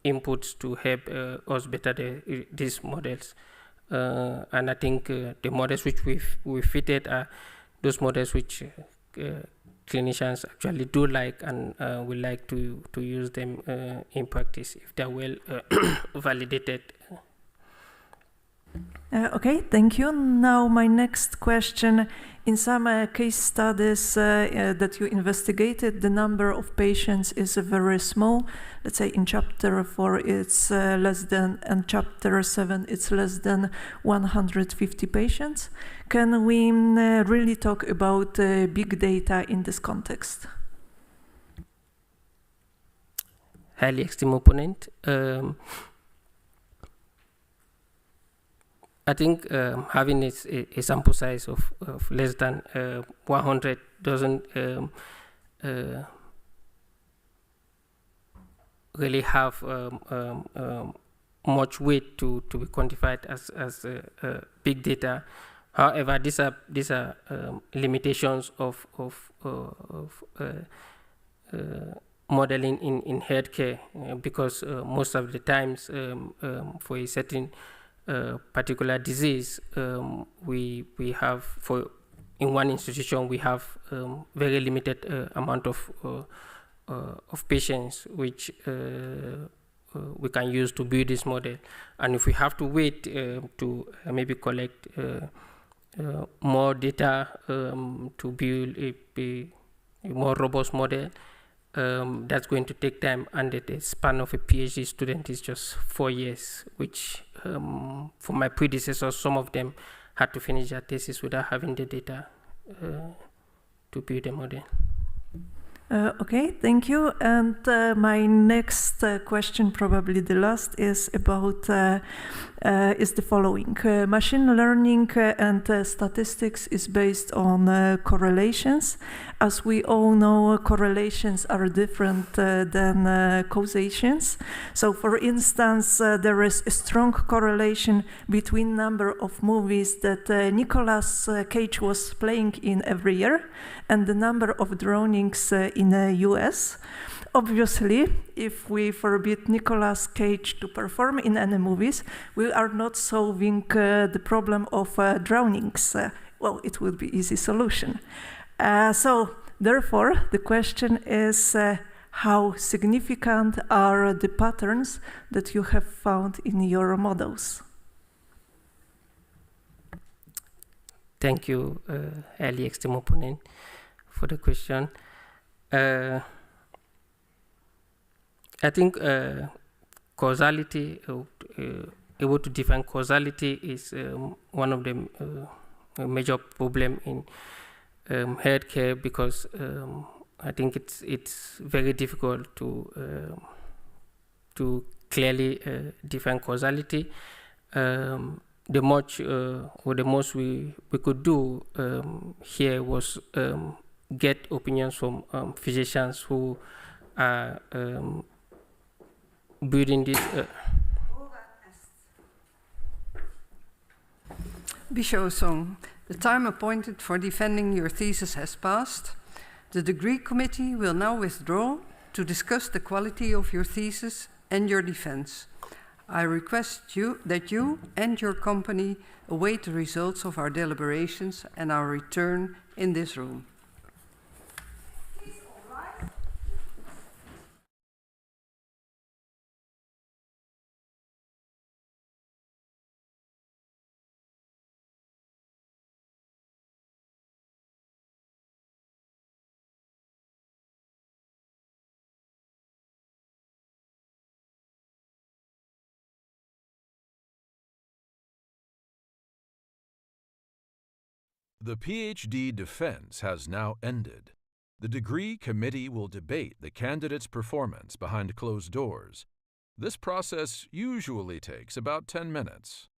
inputs to help us better these models. And I think the models which we fitted are those models which clinicians actually do like and we like to use them in practice if they're well validated. Okay, thank you. Now my next question. In some case studies that you investigated, the number of patients is very small. Let's say in chapter 4 it's less than, and chapter 7 it's less than 150 patients. Can we really talk about big data in this context? Highly esteemed opponent. I think having a sample size of less than 100 doesn't really have much weight to be quantified as big data. However, these are limitations of modeling in healthcare because most of the times for a certain particular disease, we have in one institution we have very limited amount of patients which we can use to build this model, and if we have to wait to maybe collect more data to build a more robust model, that's going to take time, and the span of a PhD student is just 4 years, which for my predecessors, some of them had to finish their thesis without having the data to build a model. Okay, thank you. And my next question, probably the last, is about is the following: machine learning and statistics is based on correlations. As we all know, correlations are different than causations. So, for instance, there is a strong correlation between number of movies that Nicolas Cage was playing in every year and the number of drownings in the US. Obviously, if we forbid Nicolas Cage to perform in any movies, we are not solving the problem of drownings. Well, it would be easy solution. So, therefore, the question is how significant are the patterns that you have found in your models? Thank you, Ali Extremoponen, for the question. I think causality, able to define causality is one of the major problem in healthcare, because I think it's very difficult to clearly define causality. The most we could do here was get opinions from physicians who are building this. Biche Osong, the time appointed for defending your thesis has passed. The degree committee will now withdraw to discuss the quality of your thesis and your defense. I request that you and your company await the results of our deliberations and our return in this room. The PhD defense has now ended. The degree committee will debate the candidate's performance behind closed doors. This process usually takes about 10 minutes.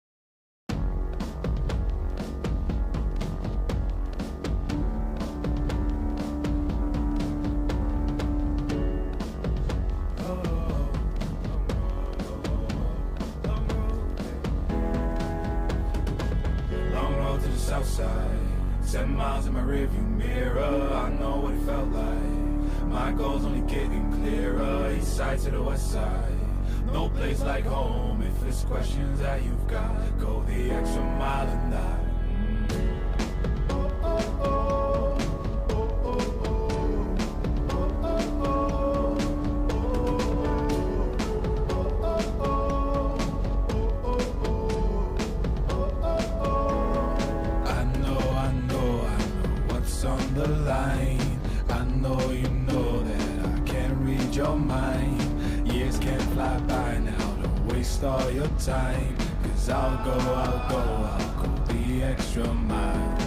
Long road to the south side. 7 miles in my rearview mirror, I know what it felt like. My goals only getting clearer, east side to the west side. No place like home, if it's questions that you've got, go the extra mile and die. All your time, 'cause I'll go the extra mile.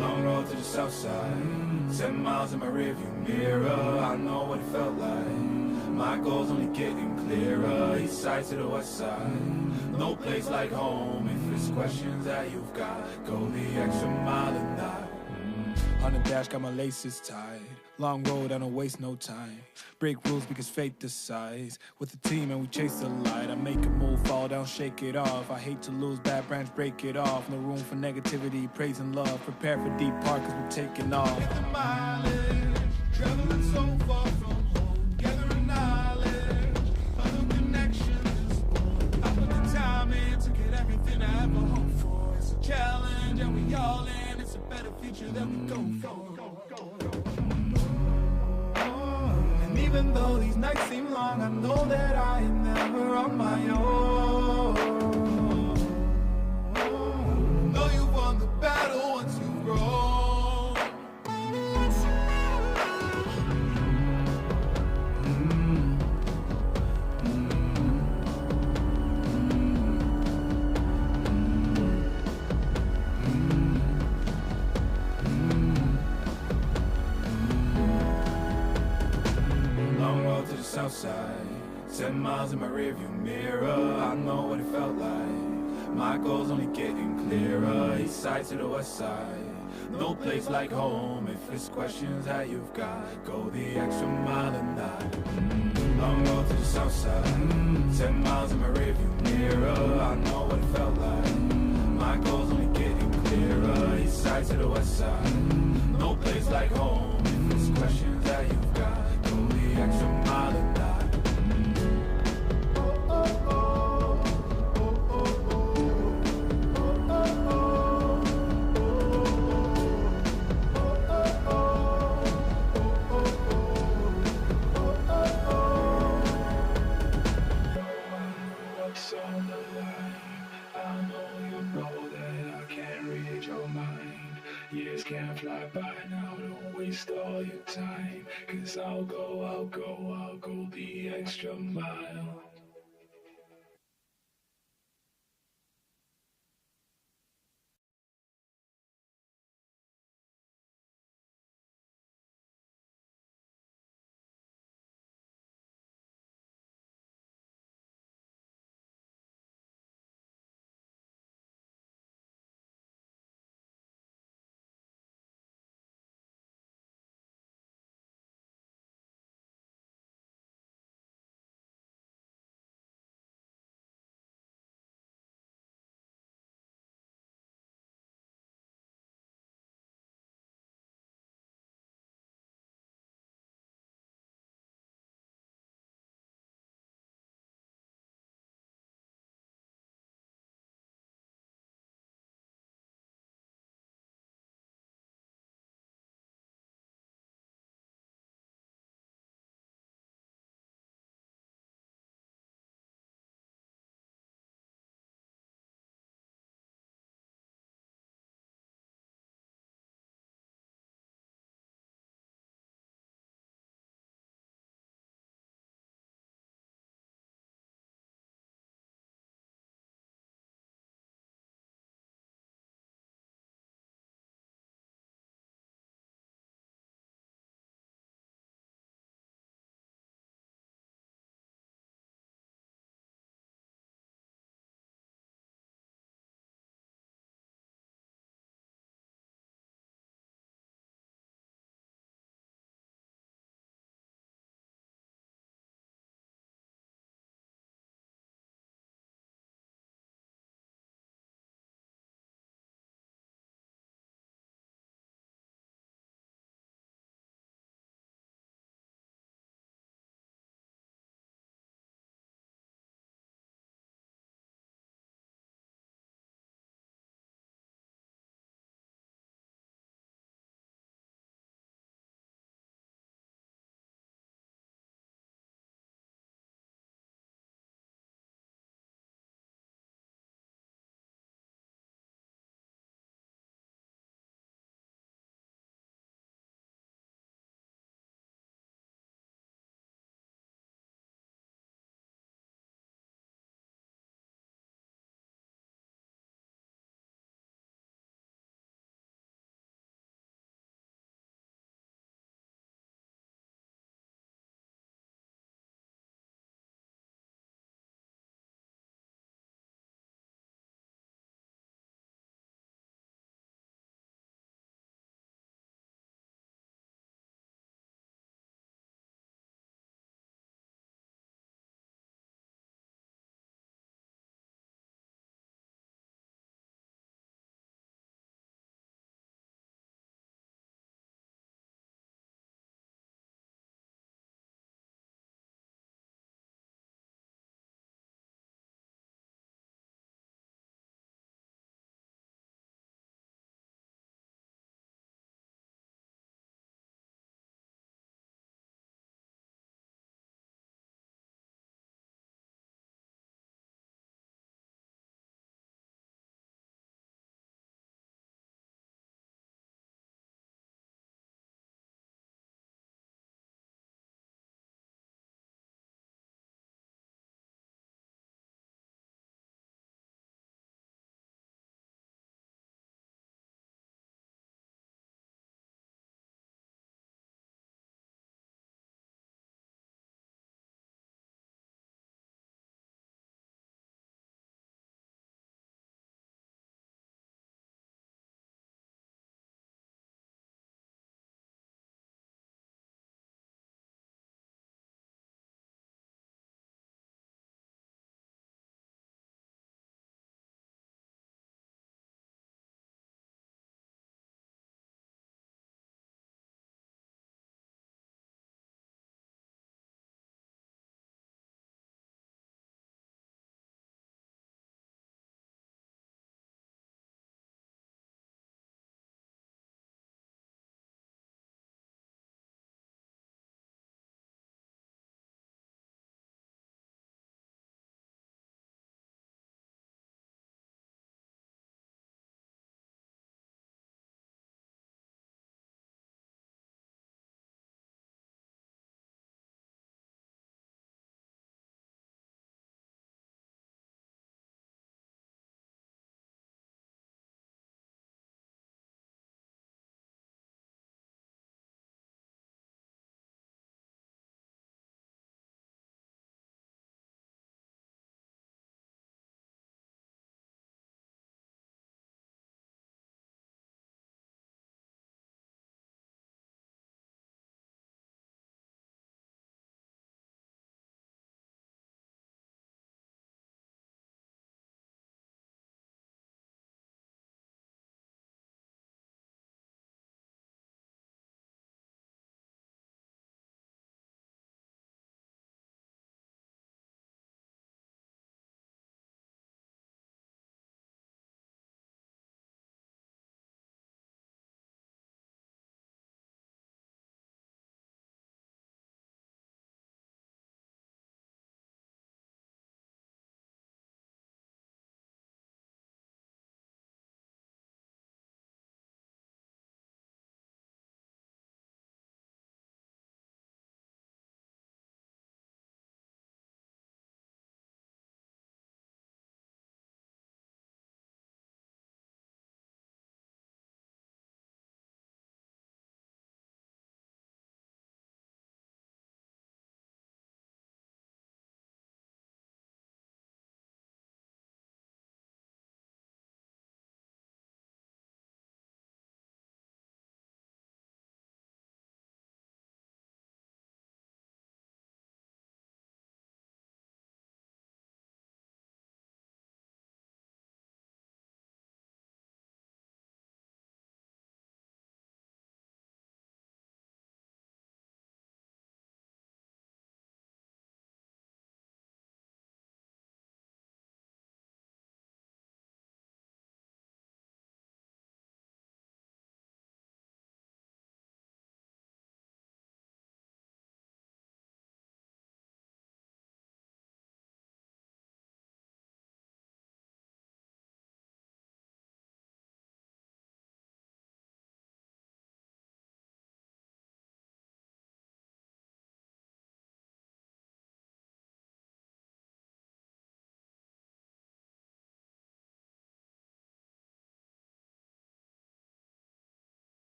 Long road to the south side, 7 miles in my rearview mirror, I know what it felt like. My goals only getting clearer, east side to the west side. No place like home, if it's questions that you've got, go the extra mile and die. On the dash, got my laces tied. Long road, I don't waste no time. Break rules because fate decides. With the team and we chase the light. I make a move, fall down, shake it off. I hate to lose, bad branch, break it off. No room for negativity, praise and love. Prepare for deep part cause we're taking off. Take the mileage, traveling so far from home. Gathering knowledge, other connections. I put the time in to get everything I ever hoped for. It's a challenge and we all in. It's a better future that we go for. And even though these nights seem long, I know that I am never on my own. Know you've won the battle once you've grown. Outside, 10 miles in my rearview mirror. I know what it felt like. My goals only getting clearer. East side to the west side. No place like home. If it's questions that you've got, go the extra mile and not. Long road to the south side. 10 miles in my rearview mirror. I know what it felt like. My goals only getting clearer. East side to the west side. No place like home. If it's questions that you've got, go the extra mile and not. Years can't fly by now, don't waste all your time. Cause I'll go the extra mile.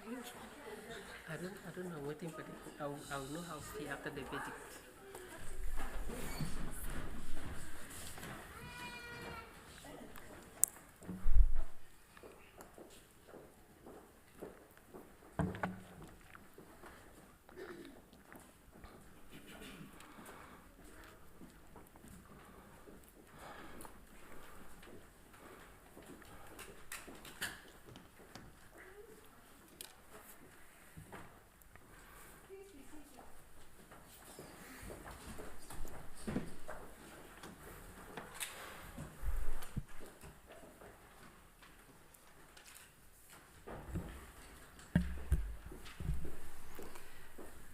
I don't know. I'm waiting for it. I'll know how to see after the verdict.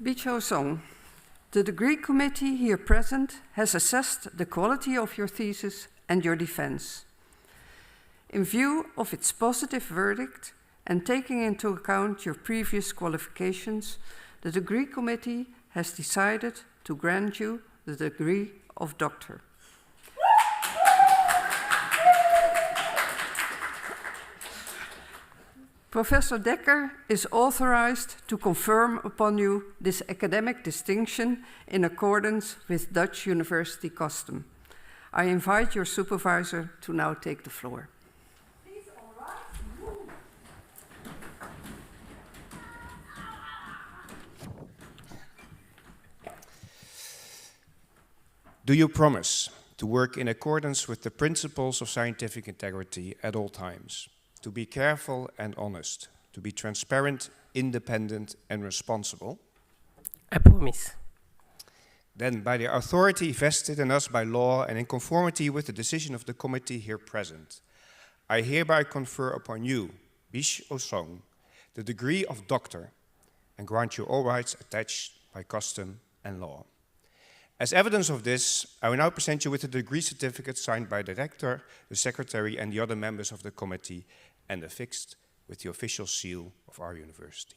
Biche Osong, the degree committee here present has assessed the quality of your thesis and your defense. In view of its positive verdict and taking into account your previous qualifications, the degree committee has decided to grant you the degree of doctor. Professor Dekker is authorized to confer upon you this academic distinction in accordance with Dutch university custom. I invite your supervisor to now take the floor. Please, all right. Do you promise to work in accordance with the principles of scientific integrity at all times? To be careful and honest, to be transparent, independent and responsible? I promise. Then, by the authority vested in us by law and in conformity with the decision of the committee here present, I hereby confer upon you, Biche Osong, the degree of doctor and grant you all rights attached by custom and law. As evidence of this, I will now present you with a degree certificate signed by the rector, the secretary and the other members of the committee and affixed with the official seal of our university.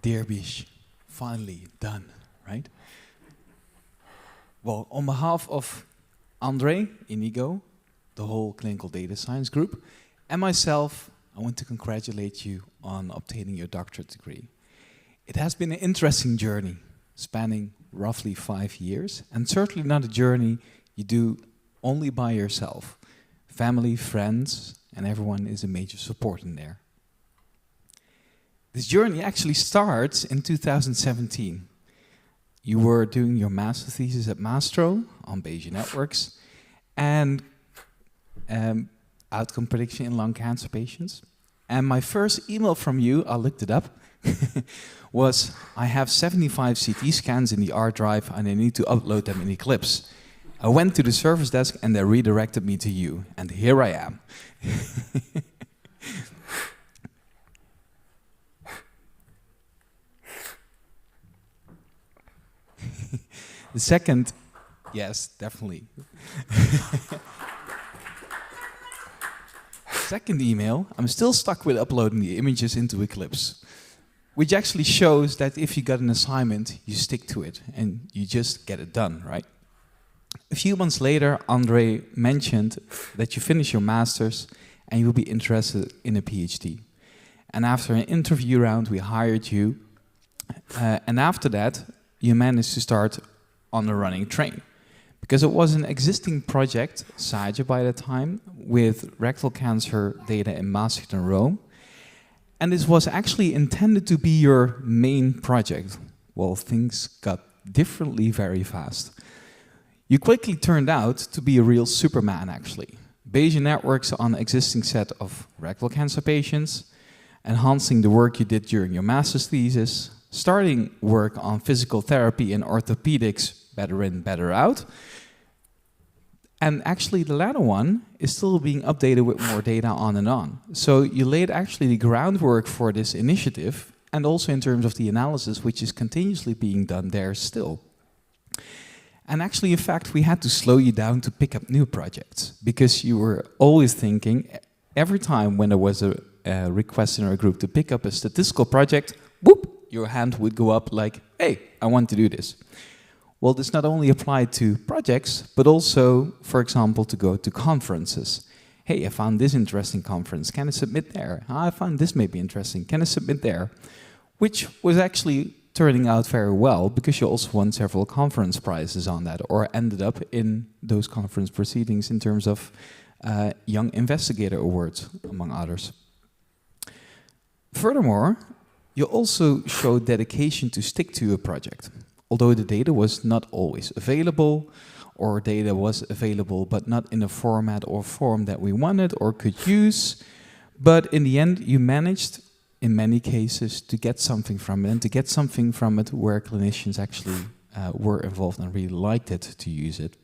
Dear Biche, finally done, right? Well, on behalf of Andre, Inigo, the whole clinical data science group, and myself, I want to congratulate you on obtaining your doctorate degree. It has been an interesting journey, spanning roughly 5 years, and certainly not a journey you do only by yourself. Family, friends, and everyone is a major support in there. This journey actually starts in 2017. You were doing your master thesis at Maastricht on Bayesian networks and outcome prediction in lung cancer patients. And my first email from you, I looked it up, was, I have 75 CT scans in the R drive and I need to upload them in Eclipse. I went to the service desk and they redirected me to you, and here I am. The second, yes, definitely. Second email, I'm still stuck with uploading the images into Eclipse, which actually shows that if you got an assignment, you stick to it and you just get it done, right? A few months later, Andre mentioned that you finish your master's and you will be interested in a PhD. And after an interview round, we hired you. And after that, you managed to start on the running train. Because it was an existing project, SAGE by the time, with rectal cancer data in Maastricht and Rome. And this was actually intended to be your main project. Well, things got differently very fast. You quickly turned out to be a real Superman, actually. Bayesian networks on an existing set of rectal cancer patients, enhancing the work you did during your master's thesis, starting work on physical therapy and orthopedics, better in, better out. And actually the latter one is still being updated with more data on and on. So you laid actually the groundwork for this initiative, and also in terms of the analysis, which is continuously being done there still. And actually, in fact, we had to slow you down to pick up new projects, because you were always thinking, every time when there was a request in our group to pick up a statistical project, whoop, your hand would go up like, hey, I want to do this. Well, this not only applied to projects, but also, for example, to go to conferences. Hey, I found this interesting conference, can I submit there? I found this may be interesting, can I submit there? Which was actually turning out very well, because you also won several conference prizes on that, or ended up in those conference proceedings in terms of Young Investigator Awards, among others. Furthermore, you also showed dedication to stick to a project. Although the data was not always available, or data was available but not in a format or form that we wanted or could use, but in the end you managed, in many cases, to get something from it, and to get something from it where clinicians actually were involved and really liked it to use it.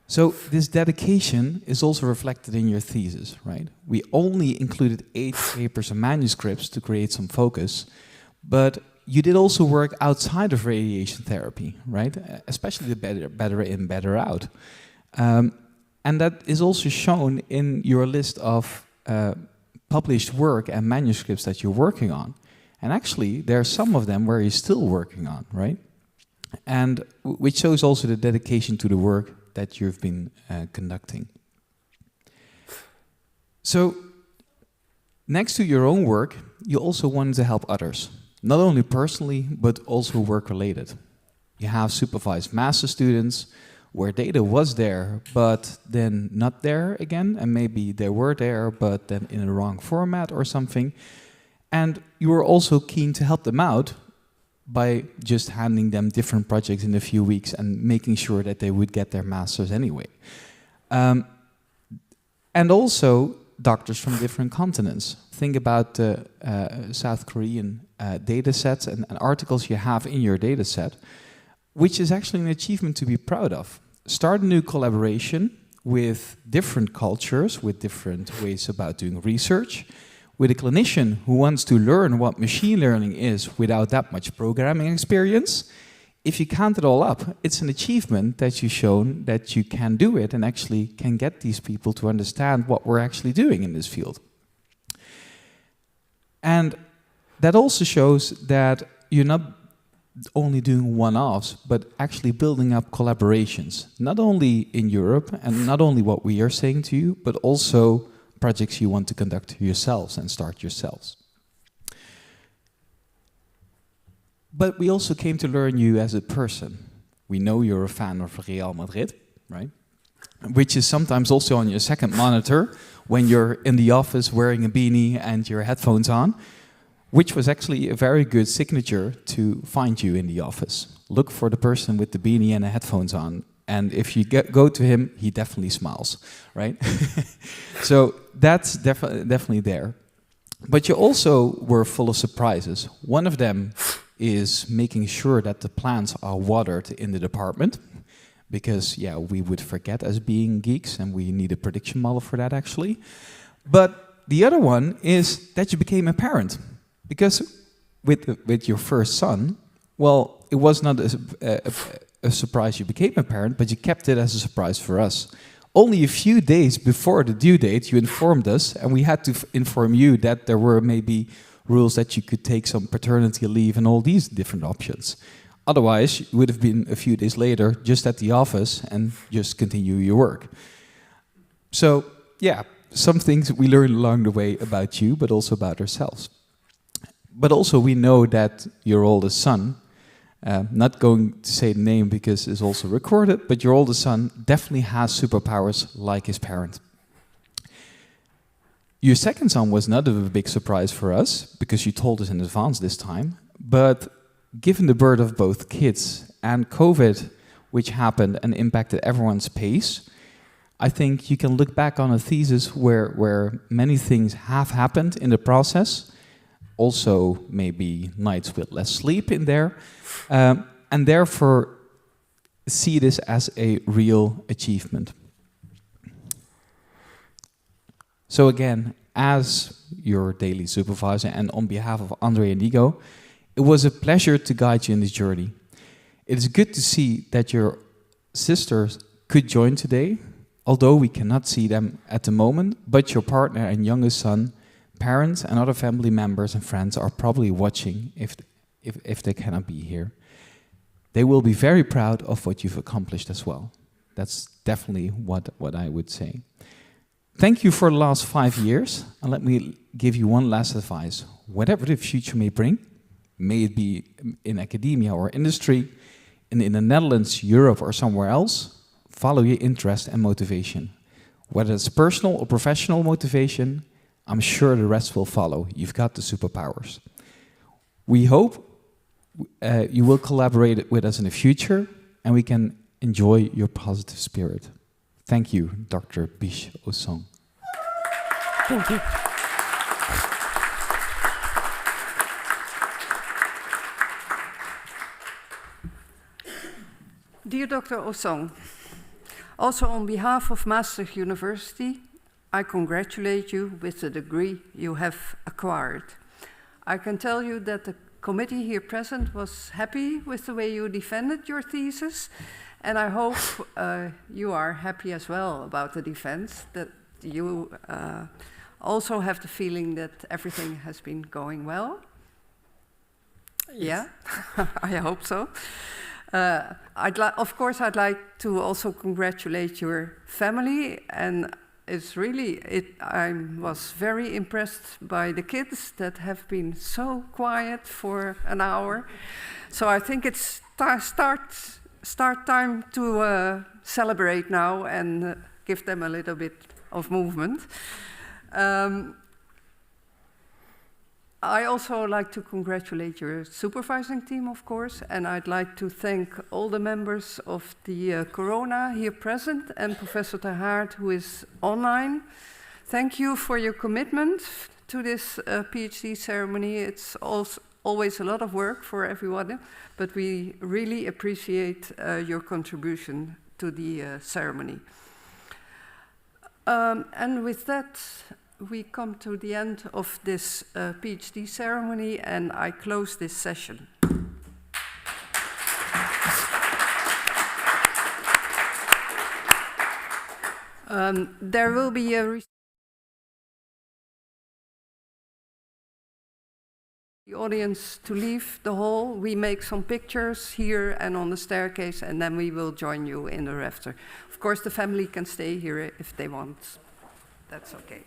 So this dedication is also reflected in your thesis, right? We only included 8 papers and manuscripts to create some focus, but you did also work outside of radiation therapy, right? Especially the better in, better out. And that is also shown in your list of published work and manuscripts that you're working on. And actually, there are some of them where you're still working on, right? And which shows also the dedication to the work that you've been conducting. So, next to your own work, you also wanted to help others, not only personally, but also work-related. You have supervised master students where data was there, but then not there again, and maybe they were there, but then in a wrong format or something. And you were also keen to help them out by just handing them different projects in a few weeks and making sure that they would get their masters anyway. And also doctors from different continents. Think about the South Korean data sets and articles you have in your data set, which is actually an achievement to be proud of. Start a new collaboration with different cultures, with different ways about doing research, with a clinician who wants to learn what machine learning is without that much programming experience. If you count it all up, it's an achievement that you've shown that you can do it and actually can get these people to understand what we're actually doing in this field. And that also shows that you're not only doing one-offs, but actually building up collaborations, not only in Europe and not only what we are saying to you, but also projects you want to conduct yourselves and start yourselves. But we also came to learn you as a person. We know you're a fan of Real Madrid, right? Which is sometimes also on your second monitor when you're in the office wearing a beanie and your headphones on, which was actually a very good signature to find you in the office. Look for the person with the beanie and the headphones on. And if you go to him, he definitely smiles, right? So that's definitely there. But you also were full of surprises. One of them is making sure that the plants are watered in the department, because, yeah, we would forget as being geeks, and we need a prediction model for that, actually. But the other one is that you became a parent, because with your first son, well, it was not a surprise you became a parent, but you kept it as a surprise for us. Only a few days before the due date, you informed us, and we had to inform you that there were maybe rules that you could take some paternity leave and all these different options. Otherwise, you would have been a few days later just at the office and just continue your work. So, yeah, some things we learned along the way about you, but also about ourselves. But also we know that your oldest son, not going to say the name because it's also recorded, but your oldest son definitely has superpowers like his parent. Your second son was not a big surprise for us, because you told us in advance this time, but given the birth of both kids and COVID, which happened and impacted everyone's pace, I think you can look back on a thesis where many things have happened in the process, also maybe nights with less sleep in there, and therefore see this as a real achievement. So again, as your daily supervisor and on behalf of Andre and Nico, it was a pleasure to guide you in this journey. It is good to see that your sisters could join today, although we cannot see them at the moment, but your partner and youngest son, parents and other family members and friends are probably watching if they cannot be here. They will be very proud of what you've accomplished as well. That's definitely what I would say. Thank you for the last 5 years, and let me give you one last advice. Whatever the future may bring, may it be in academia or industry, in the Netherlands, Europe, or somewhere else, follow your interest and motivation. Whether it's personal or professional motivation, I'm sure the rest will follow. You've got the superpowers. We hope you will collaborate with us in the future, and we can enjoy your positive spirit. Thank you, Dr. Biche Osong. Thank you. Dear Dr. Osong, also on behalf of Maastricht University, I congratulate you with the degree you have acquired. I can tell you that the committee here present was happy with the way you defended your thesis, and I hope you are happy as well about the defense, that you also have the feeling that everything has been going well. Yes. Yeah, I hope so. Of course, I'd like to also congratulate your family, and it's really, I was very impressed by the kids that have been so quiet for an hour. So I think it's start time to celebrate now and give them a little bit of movement. I also like to congratulate your supervising team, of course, and I'd like to thank all the members of the Corona here present and Professor Ter Haart, who is online. Thank you for your commitment to this PhD ceremony. It's always a lot of work for everyone, but we really appreciate your contribution to the ceremony. And with that, we come to the end of this PhD ceremony, and I close this session. There will be a the audience to leave the hall. We make some pictures here and on the staircase, and then we will join you in the rafter. Of course, the family can stay here if they want. That's okay.